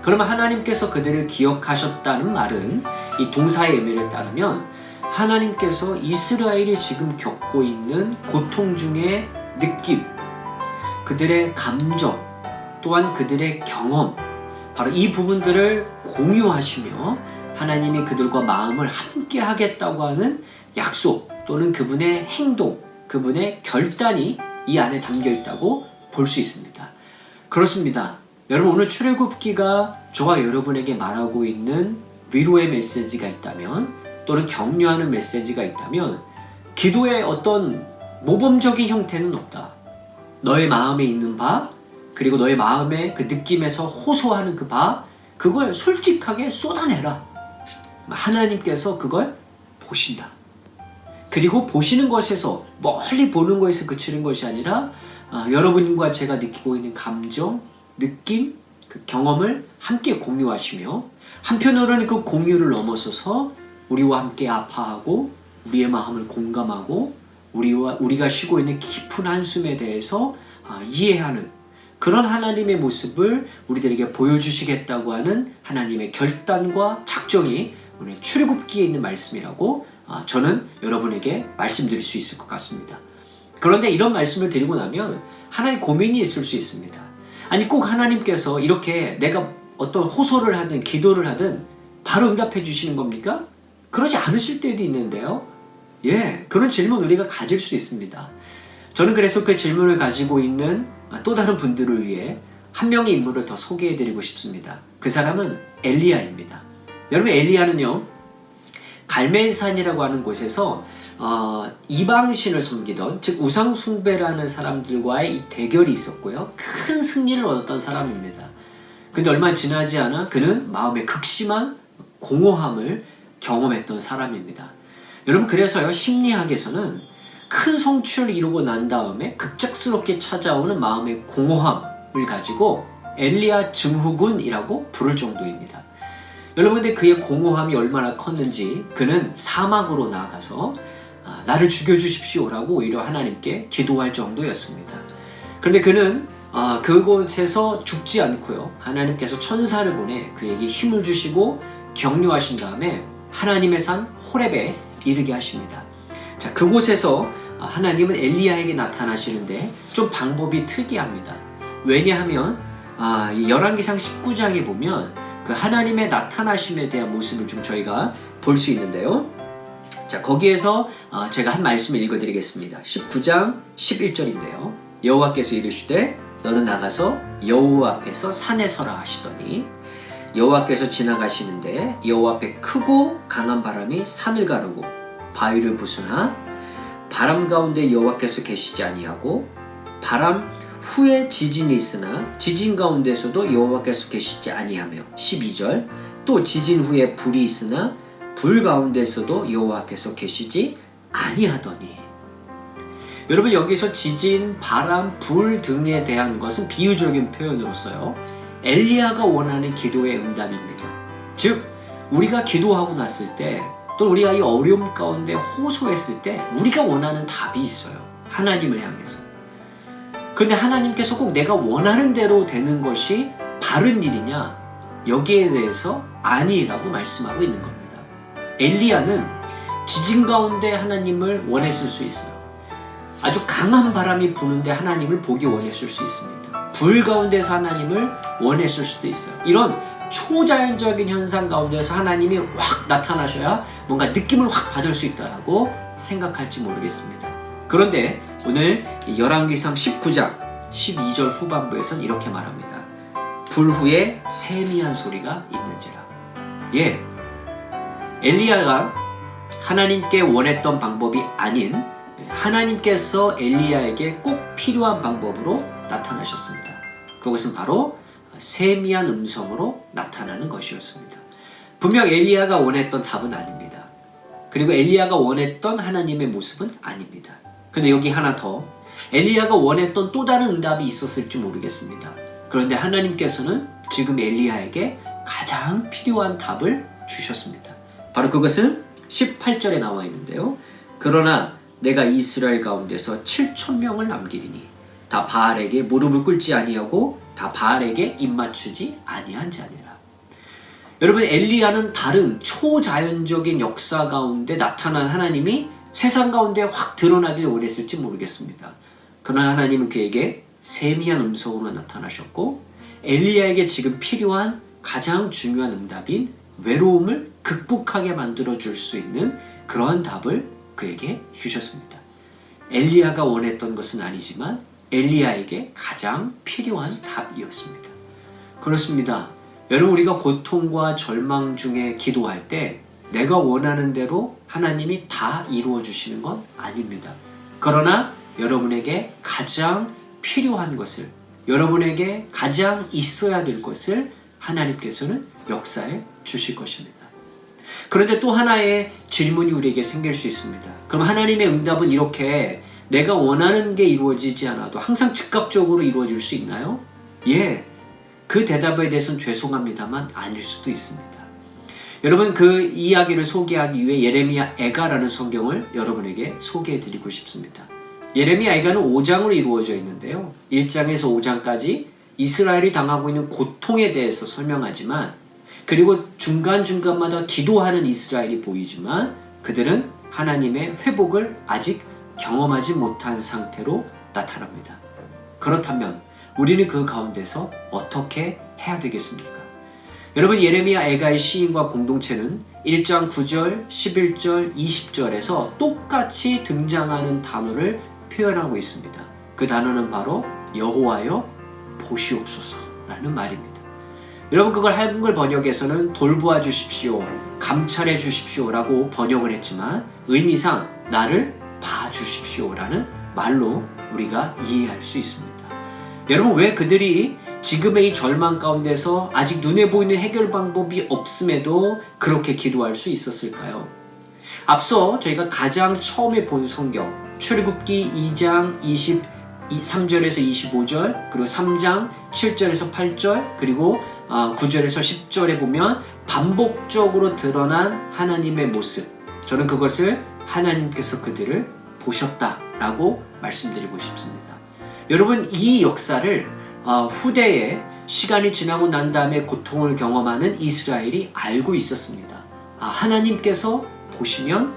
그러면 하나님께서 그들을 기억하셨다는 말은 이 동사의 의미를 따르면 하나님께서 이스라엘이 지금 겪고 있는 고통 중의 느낌, 그들의 감정, 또한 그들의 경험, 바로 이 부분들을 공유하시며 하나님이 그들과 마음을 함께 하겠다고 하는 약속 또는 그분의 행동, 그분의 결단이 이 안에 담겨 있다고 볼 수 있습니다. 그렇습니다. 여러분, 오늘 출애굽기가 저와 여러분에게 말하고 있는 위로의 메시지가 있다면 또는 격려하는 메시지가 있다면 기도의 어떤 모범적인 형태는 없다. 너의 마음에 있는 바, 그리고 너의 마음의 그 느낌에서 호소하는 그 바, 그걸 솔직하게 쏟아내라. 하나님께서 그걸 보신다. 그리고 보시는 것에서, 멀리 보는 것에서 그치는 것이 아니라 여러분과 제가 느끼고 있는 감정, 느낌, 그 경험을 함께 공유하시며 한편으로는 그 공유를 넘어서서 우리와 함께 아파하고 우리의 마음을 공감하고 우리가 쉬고 있는 깊은 한숨에 대해서 이해하는 그런 하나님의 모습을 우리들에게 보여주시겠다고 하는 하나님의 결단과 작정이 오늘 출애굽기에 있는 말씀이라고 저는 여러분에게 말씀드릴 수 있을 것 같습니다. 그런데 이런 말씀을 드리고 나면 하나의 고민이 있을 수 있습니다. 아니, 꼭 하나님께서 이렇게 내가 어떤 호소를 하든 기도를 하든 바로 응답해 주시는 겁니까? 그러지 않으실 때도 있는데요. 그런 질문 우리가 가질 수 있습니다. 저는 그래서 그 질문을 가지고 있는 또 다른 분들을 위해 한 명의 인물을 더 소개해 드리고 싶습니다. 그 사람은 엘리야입니다. 여러분, 엘리야는요, 갈멜산이라고 하는 곳에서 이방신을 섬기던, 즉 우상 숭배라는 사람들과의 이 대결이 있었고요. 큰 승리를 얻었던 사람입니다. 근데 얼마 지나지 않아 그는 마음의 극심한 공허함을 경험했던 사람입니다. 여러분, 그래서요, 심리학에서는 큰 성취를 이루고 난 다음에 급작스럽게 찾아오는 마음의 공허함을 가지고 엘리야 증후군이라고 부를 정도입니다. 여러분, 근데 그의 공허함이 얼마나 컸는지 그는 사막으로 나아가서 나를 죽여주십시오라고 오히려 하나님께 기도할 정도였습니다. 그런데 그는 그곳에서 죽지 않고요, 하나님께서 천사를 보내 그에게 힘을 주시고 격려하신 다음에 하나님의 산 호렙에 이르게 하십니다. 자, 그곳에서 하나님은 엘리야에게 나타나시는데 좀 방법이 특이합니다. 왜냐하면 이 열왕기상 19장에 보면 그 하나님의 나타나심에 대한 모습을 좀 저희가 볼 수 있는데요. 자, 거기에서 제가 한 말씀을 읽어드리겠습니다. 19장 11절인데요. 여호와께서 이르시되 너는 나가서 여호와 앞에서 산에 서라 하시더니 여호와께서 지나가시는데 여호와 앞에 크고 강한 바람이 산을 가르고 바위를 부수나 바람 가운데 여호와께서 계시지 아니하고 바람 후에 지진이 있으나 지진 가운데서도 여호와께서 계시지 아니하며 12절 또 지진 후에 불이 있으나 불 가운데서도 여호와께서 계시지 아니하더니. 여러분, 여기서 지진, 바람, 불 등에 대한 것은 비유적인 표현으로서요, 엘리야가 원하는 기도의 응답입니다. 즉, 우리가 기도하고 났을 때, 또 우리가 이 어려움 가운데 호소했을 때 우리가 원하는 답이 있어요. 하나님을 향해서. 그런데 하나님께서 꼭 내가 원하는 대로 되는 것이 바른 일이냐? 여기에 대해서 아니라고 말씀하고 있는 겁니다. 엘리야는 지진 가운데 하나님을 원했을 수 있어요. 아주 강한 바람이 부는데 하나님을 보기 원했을 수 있습니다. 불 가운데서 하나님을 원했을 수도 있어요. 이런 초자연적인 현상 가운데서 하나님이 확 나타나셔야 뭔가 느낌을 확 받을 수 있다고 생각할지 모르겠습니다. 그런데 오늘 열왕기상 19장 12절 후반부에서는 이렇게 말합니다. 불 후에 세미한 소리가 있는지라. 엘리야가 하나님께 원했던 방법이 아닌 하나님께서 엘리야에게 꼭 필요한 방법으로 나타나셨습니다. 그것은 바로 세미한 음성으로 나타나는 것이었습니다. 분명 엘리야가 원했던 답은 아닙니다. 그리고 엘리야가 원했던 하나님의 모습은 아닙니다. 근데 여기 하나 더, 엘리야가 원했던 또 다른 응답이 있었을지 모르겠습니다. 그런데 하나님께서는 지금 엘리야에게 가장 필요한 답을 주셨습니다. 바로 그것은 18절에 나와 있는데요. 그러나 내가 이스라엘 가운데서 7,000명을 남기리니 다 바알에게 무릎을 꿇지 아니하고 다 바알에게 입맞추지 아니한 자니라. 여러분, 엘리야는 다른 초자연적인 역사 가운데 나타난 하나님이 세상 가운데 확 드러나길 원했을지 모르겠습니다. 그러나 하나님은 그에게 세미한 음성으로 나타나셨고 엘리야에게 지금 필요한 가장 중요한 응답인 외로움을 극복하게 만들어줄 수 있는 그러한 답을 그에게 주셨습니다. 엘리야가 원했던 것은 아니지만 엘리야에게 가장 필요한 답이었습니다. 그렇습니다. 여러분, 우리가 고통과 절망 중에 기도할 때 내가 원하는 대로 하나님이 다 이루어 주시는 건 아닙니다. 그러나 여러분에게 가장 필요한 것을, 여러분에게 가장 있어야 될 것을 하나님께서는 역사해 주실 것입니다. 그런데 또 하나의 질문이 우리에게 생길 수 있습니다. 그럼 하나님의 응답은 이렇게 내가 원하는 게 이루어지지 않아도 항상 즉각적으로 이루어질 수 있나요? 예, 그 대답에 대해서는 죄송합니다만 아닐 수도 있습니다. 여러분, 그 이야기를 소개하기 위해 예레미야 애가라는 성경을 여러분에게 소개해 드리고 싶습니다. 예레미야 애가는 5장으로 이루어져 있는데요. 1장에서 5장까지 이스라엘이 당하고 있는 고통에 대해서 설명하지만, 그리고 중간중간마다 기도하는 이스라엘이 보이지만 그들은 하나님의 회복을 아직 경험하지 못한 상태로 나타납니다. 그렇다면 우리는 그 가운데서 어떻게 해야 되겠습니까? 여러분, 예레미야 애가의 시인과 공동체는 1장 9절, 11절, 20절에서 똑같이 등장하는 단어를 표현하고 있습니다. 그 단어는 바로 여호와여 보시옵소서라는 말입니다. 여러분, 그걸 한글 번역에서는 돌보아 주십시오, 감찰해 주십시오라고 번역을 했지만 의미상 나를 봐 주십시오라는 말로 우리가 이해할 수 있습니다. 여러분, 왜 그들이 지금의 이 절망 가운데서 아직 눈에 보이는 해결 방법이 없음에도 그렇게 기도할 수 있었을까요? 앞서 저희가 가장 처음에 본 성경 출애굽기 2장 23절에서 25절, 그리고 3장 7절에서 8절, 그리고 9절에서 10절에 보면 반복적으로 드러난 하나님의 모습, 저는 그것을 하나님께서 그들을 보셨다라고 말씀드리고 싶습니다. 여러분, 이 역사를 후대에 시간이 지나고 난 다음에 고통을 경험하는 이스라엘이 알고 있었습니다. 하나님께서 보시면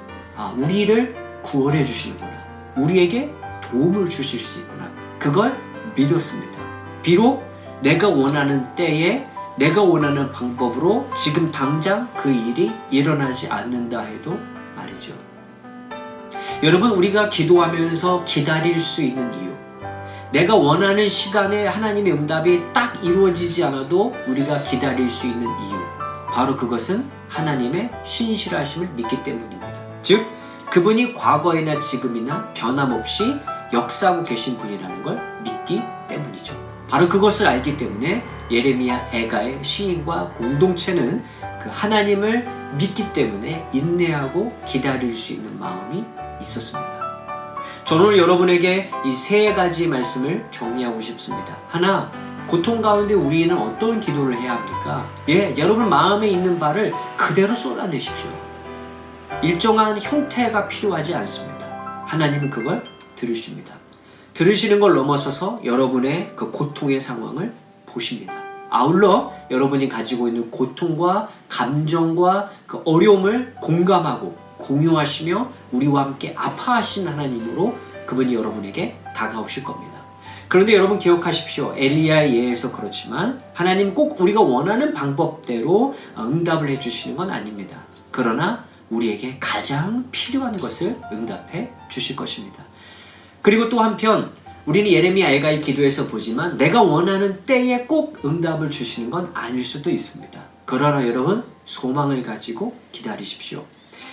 우리를 구원해 주시는구나, 우리에게 도움을 주실 수 있구나, 그걸 믿었습니다. 비록 내가 원하는 때에 내가 원하는 방법으로 지금 당장 그 일이 일어나지 않는다 해도 말이죠. 여러분, 우리가 기도하면서 기다릴 수 있는 이유, 내가 원하는 시간에 하나님의 응답이 딱 이루어지지 않아도 우리가 기다릴 수 있는 이유, 바로 그것은 하나님의 신실하심을 믿기 때문입니다. 즉, 그분이 과거이나 지금이나 변함없이 역사하고 계신 분이라는 걸 믿기 때문이죠. 바로 그것을 알기 때문에 예레미야 애가의 시인과 공동체는 그 하나님을 믿기 때문에 인내하고 기다릴 수 있는 마음이 있었습니다. 저는 오늘 여러분에게 이 세 가지 말씀을 정리하고 싶습니다. 하나, 고통 가운데 우리는 어떤 기도를 해야 합니까? 여러분 마음에 있는 바를 그대로 쏟아내십시오. 일정한 형태가 필요하지 않습니다. 하나님은 그걸 들으십니다. 들으시는 걸 넘어서서 여러분의 그 고통의 상황을 보십니다. 아울러 여러분이 가지고 있는 고통과 감정과 그 어려움을 공감하고 공유하시며 우리와 함께 아파하신 하나님으로 그분이 여러분에게 다가오실 겁니다. 그런데 여러분 기억하십시오. 엘리야의 예에서 그렇지만 하나님 꼭 우리가 원하는 방법대로 응답을 해주시는 건 아닙니다. 그러나 우리에게 가장 필요한 것을 응답해 주실 것입니다. 그리고 또 한편 우리는 예레미야 애가의 기도에서 보지만 내가 원하는 때에 꼭 응답을 주시는 건 아닐 수도 있습니다. 그러나 여러분 소망을 가지고 기다리십시오.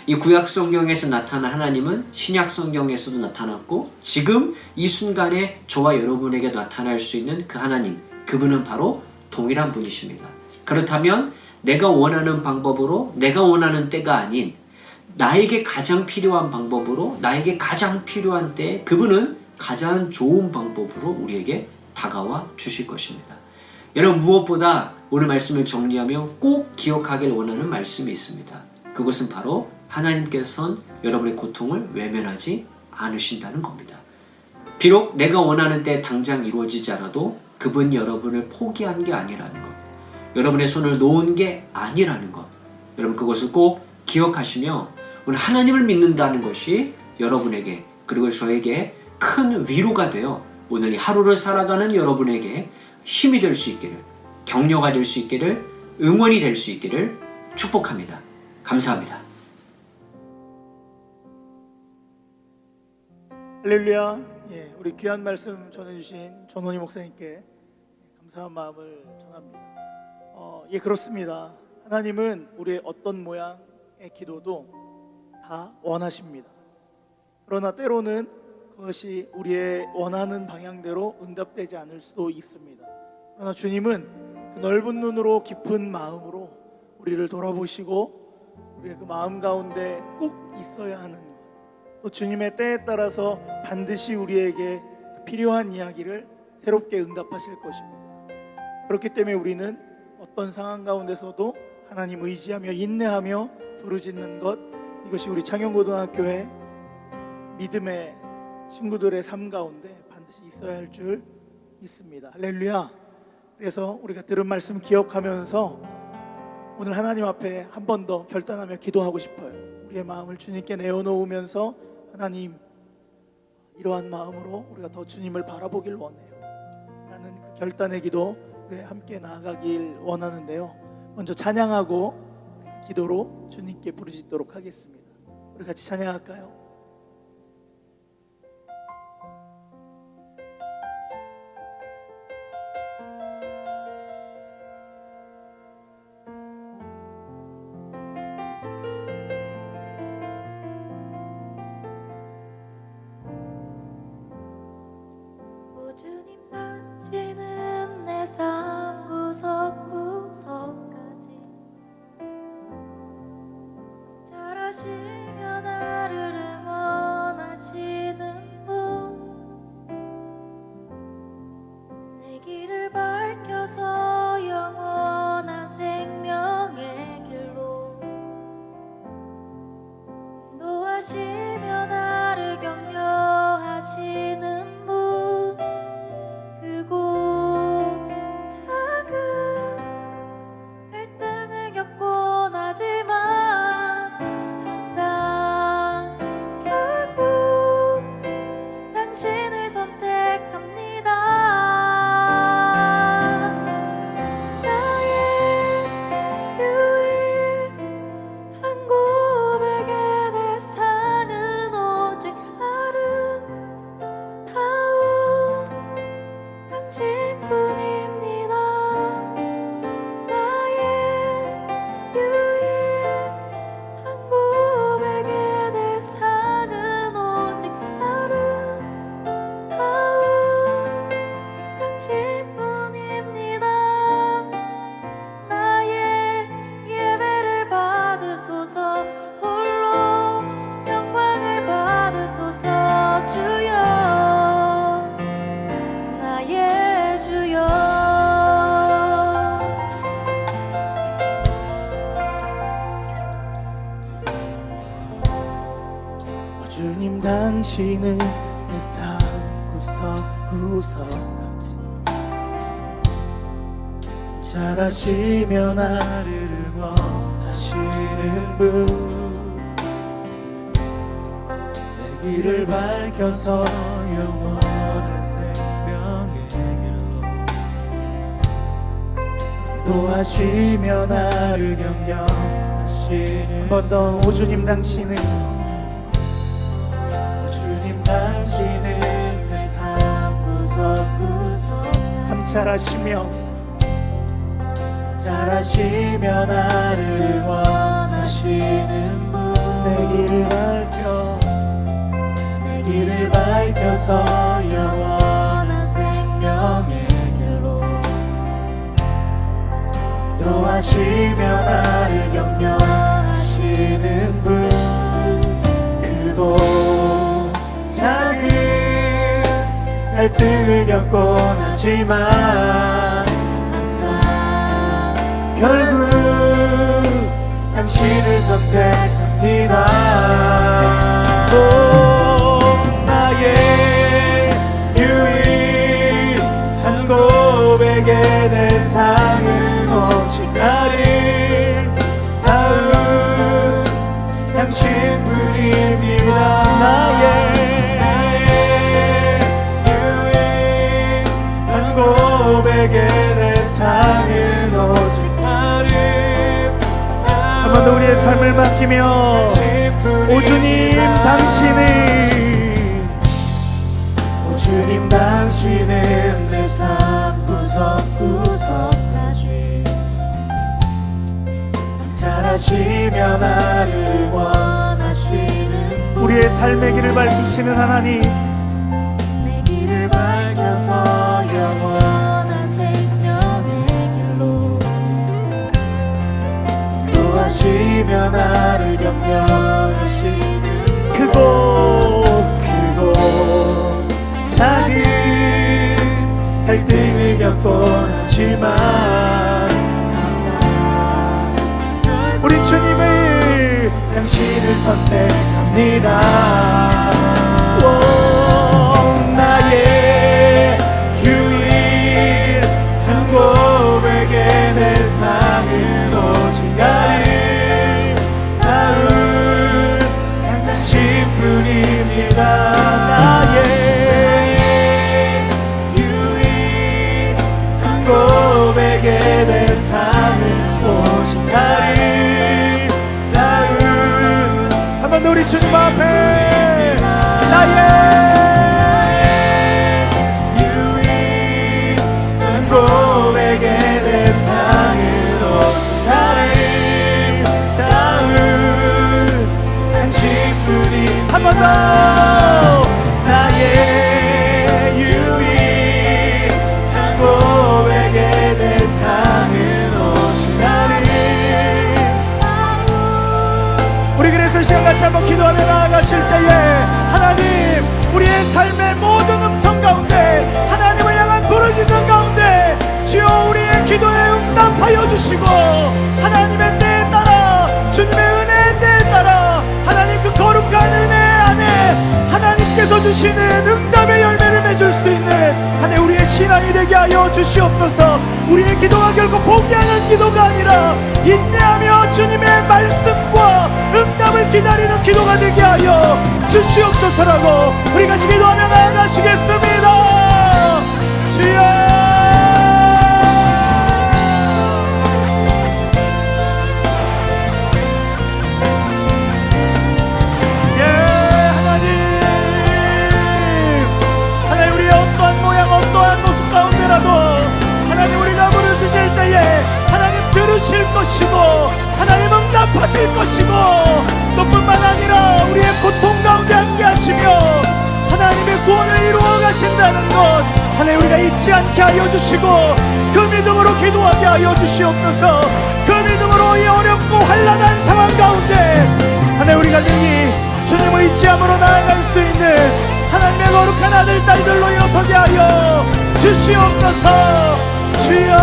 이 구약 성경에서 나타난 하나님은 신약 성경에서도 나타났고 지금 이 순간에 저와 여러분에게 나타날 수 있는 그 하나님, 그분은 바로 동일한 분이십니다. 그렇다면 내가 원하는 방법으로 내가 원하는 때가 아닌 나에게 가장 필요한 방법으로 나에게 가장 필요한 때에 그분은 가장 좋은 방법으로 우리에게 다가와 주실 것입니다. 여러분 무엇보다 오늘 말씀을 정리하며 꼭 기억하길 원하는 말씀이 있습니다. 그것은 바로 하나님께서는 여러분의 고통을 외면하지 않으신다는 겁니다. 비록 내가 원하는 때 당장 이루어지지 않아도 그분 여러분을 포기한 게 아니라는 것, 여러분의 손을 놓은 게 아니라는 것, 여러분 그것을 꼭 기억하시며 오늘 하나님을 믿는다는 것이 여러분에게 그리고 저에게 큰 위로가 되어 오늘 이 하루를 살아가는 여러분에게 힘이 될 수 있기를, 격려가 될 수 있기를, 응원이 될 수 있기를 축복합니다. 감사합니다. 할렐루야. 예, 우리 귀한 말씀 전해주신 전원희 목사님께 감사한 마음을 전합니다. 예, 그렇습니다. 하나님은 우리의 어떤 모양의 기도도 다 원하십니다. 그러나 때로는 그것이 우리의 원하는 방향대로 응답되지 않을 수도 있습니다. 그러나 주님은 그 넓은 눈으로 깊은 마음으로 우리를 돌아보시고 우리의 그 마음 가운데 꼭 있어야 하는 것, 또 주님의 때에 따라서 반드시 우리에게 그 필요한 이야기를 새롭게 응답하실 것입니다. 그렇기 때문에 우리는 어떤 상황 가운데서도 하나님 의지하며 인내하며 부르짖는 것, 이것이 우리 창영고등학교의 믿음의 친구들의 삶 가운데 반드시 있어야 할 줄 믿습니다. 할렐루야. 그래서 우리가 들은 말씀 기억하면서 오늘 하나님 앞에 한 번 더 결단하며 기도하고 싶어요. 우리의 마음을 주님께 내어놓으면서 하나님, 이러한 마음으로 우리가 더 주님을 바라보길 원해요 라는 그 결단의 기도 우리 함께 나아가길 원하는데요, 먼저 찬양하고 기도로 주님께 부르짖도록 하겠습니다. 우리 같이 찬양할까요? 주님 당신은 내 삶 구석구석까지 잘하시며 나를 응원하시는 분, 내 길을 밝혀서 영원한 생명의 길로 인도하시며 나를 격려하시는 주님 당신은 내 삶 구석구석까지 잘하시며 나를 응원하시는 분, 내 길을 밝혀서 영원한 생명의 길로 인도하시며 나를 격려하시는, 한 번 더. 오 주님 당신은, 당신은 내 삶 구석구석 감찰하시며 잘하시며 나를 응원하시는 분, 내 길을 밝혀서 영원한 생명의 길로 인도하시며 나를 격려하시는 분, 그곳 작은 갈등을 겪곤 하지만 항상 결국 당신을 선택합니다. 오, 나의 한 번 더 우리의 삶을 맡기며 오 주님 당신은 오 주님 당신은 내 삶 구석구석까지 잘하시며 나를 원하시는 분. 우리의 삶의 길을 밝히시는 하나님, 내 길을 밝혀서 영원한 생명의 길로 인도하시며 나를 격려하시는 분. 그곳 작은 갈등을 겪곤 하지만 항상 우리 주님을 당신을 선택합니다. 오, 나의 유일한 고백에 내 삶을 오직 나를 낳은 당신뿐입니다. 나의 유일한 고백에 내 삶을 오직 나를 낳은 한 번 더 우리 주님 앞에 나의 유일한 고백에 내 삶을 오직 나를 낳은 당신뿐이 한 번 더 나의 유일한 고백에 내 삶을 오직 나를 우리 그래서 시간 같이 한번 기도하며 나아가실 때에 하나님 우리의 삶의 모든 음성 가운데 하나님을 향한 부르짖음 가운데 주여 우리의 기도에 응답하여 주시고 하나님의 때에 따라 주님의 은혜의 때에 따라 하나님 그 거룩한 은혜 안에 하나님께서 주시는 응답의 열매를 맺을 수 있는 하나님 우리의 신앙이 되게 하여 주시옵소서. 우리의 기도가 결코 포기하는 기도가 아니라 인내하며 주님의 말씀과 응답을 기다리는 기도가 되게 하여 주시옵소서라고 우리 같이 기도하며 나아가시겠습니다. 주여 하나님 우리가 부르짖을 때에 하나님 들으실 것이고 하나님 응답하실 것이고 또 뿐만 아니라 우리의 고통 가운데 함께 하시며 하나님의 구원을 이루어 가신다는 것 하나님 우리가 잊지 않게 하여 주시고 그 믿음으로 기도하게 하여 주시옵소서. 그 믿음으로 이 어렵고 환난한 상황 가운데 하나님 우리가 능히 주님의 의지함으로 나아갈 수 있는 하나님의 거룩한 아들 딸들로 일어서게 하여 주시옵소서. 주여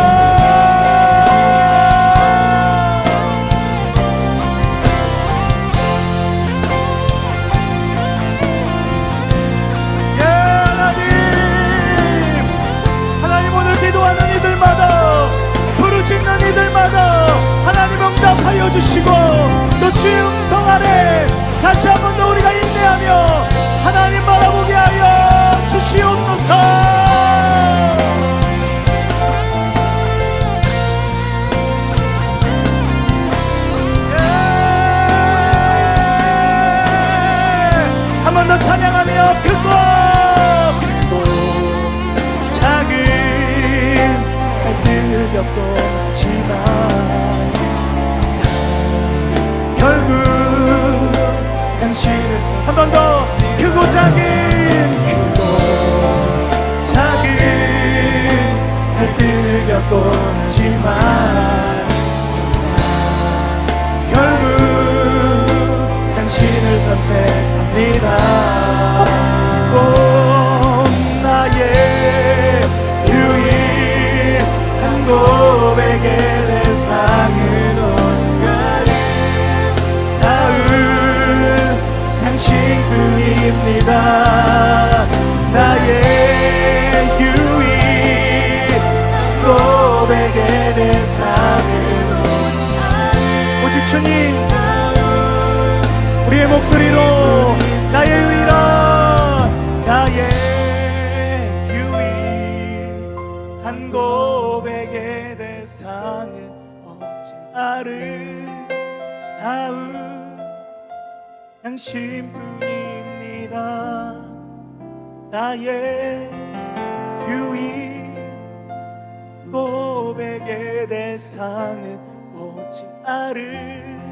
하나님 오늘 기도하는 이들마다 부르짖는 이들마다 하나님 응답하여 주시고 또 주의 음성 아래 다시 한 번 더 우리가 인내하며 하나님 바라보게 하여 주시옵소서. 한 번 더 찬양하며 크고 작은 갈등을 겪곤 하지만 결국 당신은 한 번 더 크고 작은 갈등을 겪곤 하지만 결국 당신을 선택합니다. 오, 나의 유일한 고백에 내 삶을 온가를 닿은 당신뿐입니다. 나의 유일한 고백에 내 삶을 오직 주님 우리의 목소리로 나의 유일한 고백의 대상은 오직 나를 나은 당신뿐입니다. 나의 유일 고백의 대상은 오직 아름다운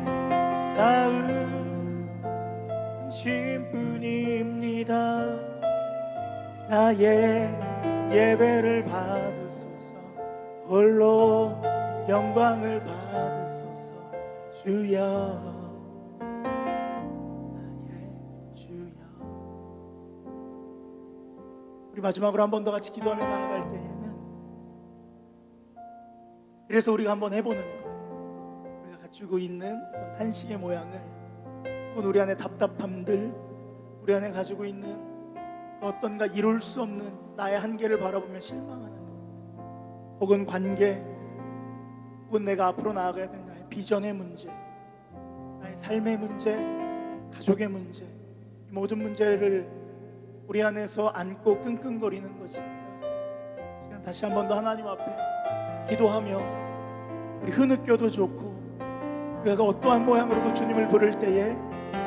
당신뿐입니다. 나의 예배를 받으소서. 홀로 영광을 받으소서. 주여, 나의 주여. 우리 마지막으로 한 번 더 같이 기도하며 나아갈 때에는, 그래서 우리가 한번 해보는 거예요. 우리가 가지고 있는 어떤 탄식의 모양을, 혹은 우리 안에 답답함들, 우리 안에 가지고 있는 그 어떤가 이룰 수 없는 나의 한계를 바라보며 실망하는 것, 혹은 관계, 혹은 내가 앞으로 나아가야 될 나의 비전의 문제, 나의 삶의 문제, 가족의 문제, 이 모든 문제를 우리 안에서 안고 끙끙거리는 것이 시간 다시 한 번 더 하나님 앞에 기도하며, 우리 흐느껴도 좋고 우리가 어떠한 모양으로도 주님을 부를 때에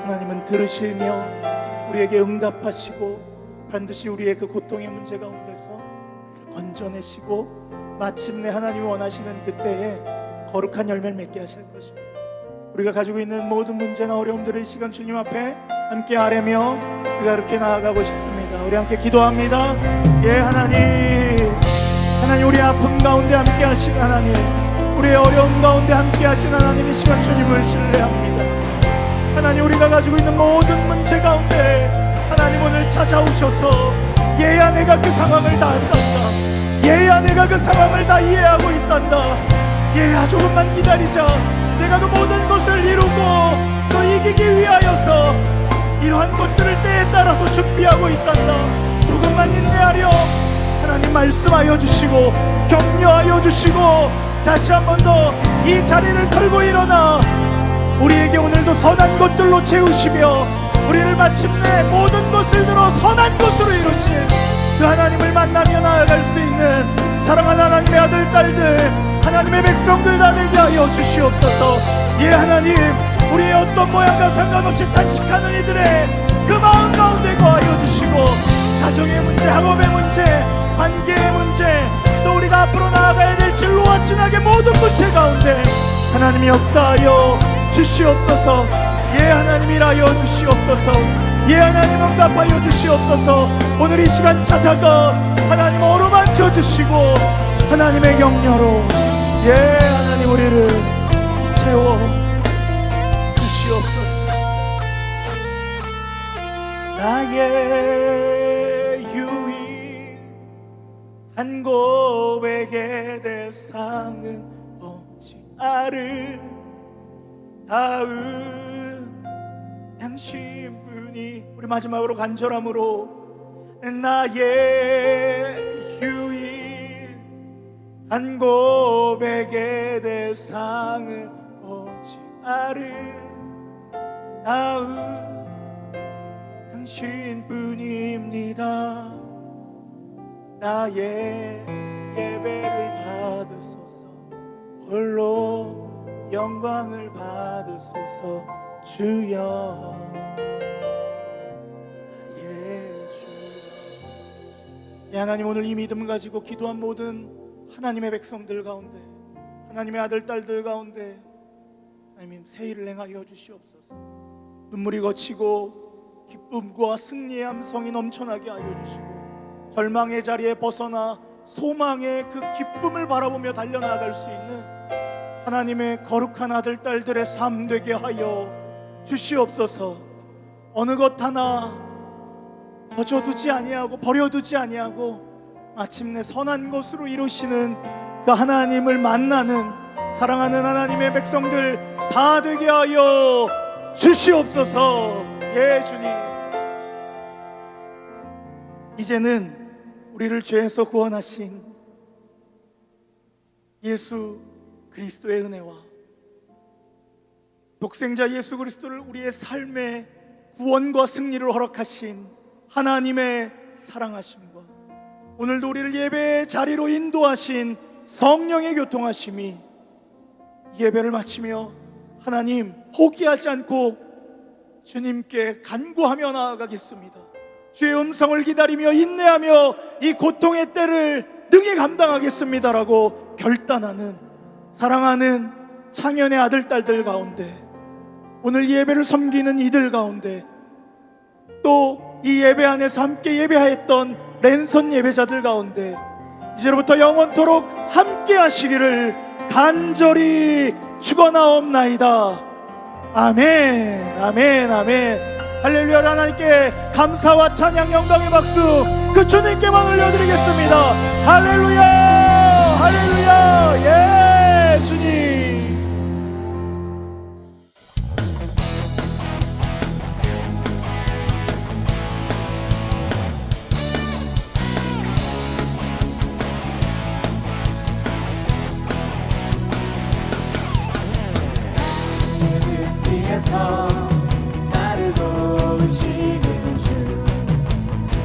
하나님은 들으시며 우리에게 응답하시고 반드시 우리의 그 고통의 문제 가운데서 건져내시고 마침내 하나님이 원하시는 그때에 거룩한 열매를 맺게 하실 것입니다. 우리가 가지고 있는 모든 문제나 어려움들을 이 시간 주님 앞에 함께 아뢰며 우리가 그렇게 나아가고 싶습니다. 우리 함께 기도합니다. 예, 하나님 우리의 아픔 가운데 함께 하신 하나님, 우리의 어려움 가운데 함께 하신 하나님, 이 시간 주님을 신뢰합니다. 하나님, 우리가 가지고 있는 모든 문제 가운데 하나님 오늘 찾아오셔서 얘야 내가 그 상황을 다 안단다, 얘야 내가 그 상황을 다 이해하고 있단다, 얘야 조금만 기다리자, 내가 그 모든 것을 이루고 또 이기기 위하여서 이러한 것들을 때에 따라서 준비하고 있단다, 조금만 인내하렴. 하나님 말씀하여 주시고 격려하여 주시고 다시 한 번 더 이 자리를 털고 일어나 우리에게 오늘도 선한 것들로 채우시며 우리를 마침내 모든 것을 들어 선한 것으로 이루실 그 하나님을 만나며 나아갈 수 있는 사랑하는 하나님의 아들 딸들, 하나님의 백성들 다 되게 하여 주시옵소서. 예, 하나님, 우리의 어떤 모양과 상관없이 탄식하는 이들의 그 마음 가운데 거하여 주시고, 가정의 문제, 학업의 문제, 관계의 문제, 또 우리가 앞으로 나아가야 될 진로와 진학의 모든 문제 가운데 하나님이 역사하여 주시옵소서. 예, 하나님 일하여 주시옵소서. 예, 하나님 응답하여 주시옵소서. 오늘 이 시간 찾아가 하나님 어루만져 주시고 하나님의 격려로 예, 하나님 우리를 채워 주시옵소서. 나의 유일한 고백의 대상은 오직 아름다운 당신뿐이. 우리 마지막으로 간절함으로 나의 유일한 고백의 대상은 오직 아름다운 당신뿐입니다. 나의 예배를 받으소서. 홀로 영광을 받으소서. 주여, 나의 주. 예, 하나님, 오늘 이 믿음을 가지고 기도한 모든 하나님의 백성들 가운데, 하나님의 아들 딸들 가운데 하나님 새 일을 행하여 주시옵소서. 눈물이 거치고 기쁨과 승리의 함성이 넘쳐나게 하여 주시고, 절망의 자리에 벗어나 소망의 그 기쁨을 바라보며 달려나갈 수 있는 하나님의 거룩한 아들 딸들의 삶 되게 하여 주시옵소서. 어느 것 하나 거저두지 아니하고 버려두지 아니하고 마침내 선한 것으로 이루시는 그 하나님을 만나는 사랑하는 하나님의 백성들 다 되게 하여 주시옵소서. 예, 주님, 이제는 우리를 죄에서 구원하신 예수 그리스도의 은혜와 독생자 예수 그리스도를 우리의 삶의 구원과 승리를 허락하신 하나님의 사랑하심과 오늘도 우리를 예배의 자리로 인도하신 성령의 교통하심이 예배를 마치며 하나님 포기하지 않고 주님께 간구하며 나아가겠습니다. 주의 음성을 기다리며 인내하며 이 고통의 때를 능히 감당하겠습니다라고 결단하는 사랑하는 창현의 아들 딸들 가운데, 오늘 예배를 섬기는 이들 가운데, 또 이 예배 안에서 함께 예배하였던 랜선 예배자들 가운데 이제로부터 영원토록 함께 하시기를 간절히 축원하옵나이다. 아멘, 아멘, 아멘. 할렐루야. 하나님께 감사와 찬양 영광의 박수 그 주님께만 올려드리겠습니다. 할렐루야, 할렐루야. 예, 주님. 위에서 나를 도우시는 주,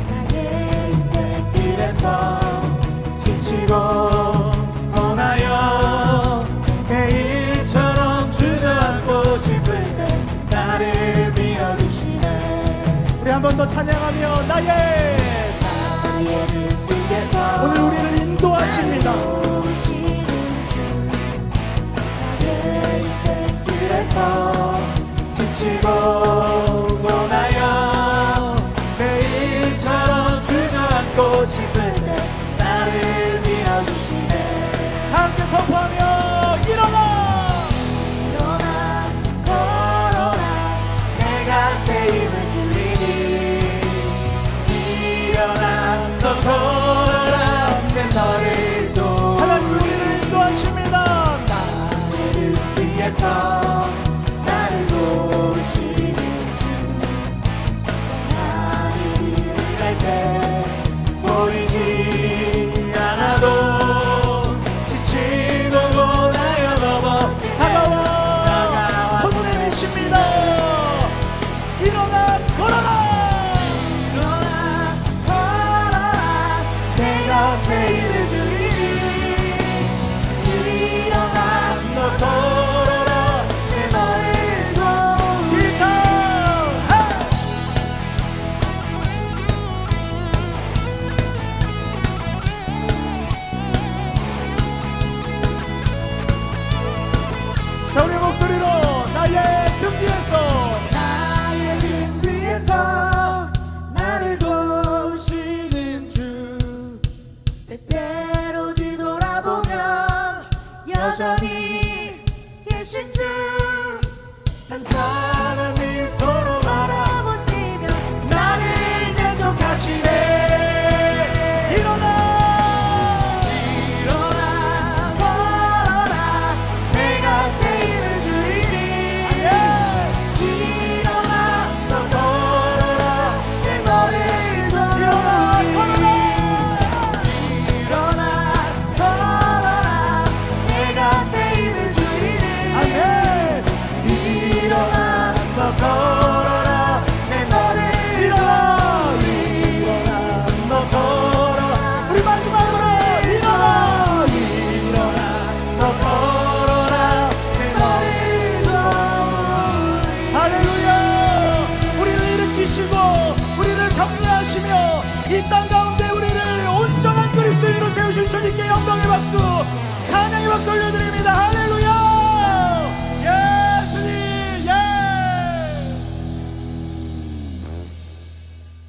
나의 인생길에서 지치고 고나여 매일처럼 주저앉고 싶을 때 나를 밀어주시네. 우리 한 번 더 찬양하며 나의 늘 위에서 오늘 우리를 인도하십니다. 도우시는 주, 나의 인생길에서 지치고 고나여 매일처럼 주저앉고 싶을 때 나를 밀어주시네. 함께 선포하며 일어나 일어나 걸어라 내가 새 힘을 주리니 일어나 너 걸어라 내 너를 하나님 우리를 인도하십니다. 나를 위해서 나를 도우시는 주, 하나님 일을 할 때 보이지 않아도 지치고 고나여 넘어 다가와 손 내미십니다. 일어나 걸어라. 일어나 걸어라 내가 새 힘을 주리니 일어나 너 걸어라 내 너를 도우리. 기타 자, 우리 목소리로 나의 등 뒤에서 나의 등 뒤에서 나를 도우시는 주, 때때로 뒤돌아보면 여전히 계신 주 단단한 미소로 바라보시며 나를 대적하시네. 일어나 일어나 걸어라 내가 새 힘을 주리니 일어나 너 걸어라 내 너를 도우리. 일어나 걸어라 내가 새 힘을 주리니 아멘. 일어나 너 걸어라 내 너를 일어나 일어나 너 걸어라. 우리 마지막으로 일어나 너 걸어라 내 너를 도우리. 할렐루야. 우리를 일으키시고 우리를 격려하시며 이 땅 가운데 우리를 온전한 그리스도인으로 세우실 주님께 영광의 박수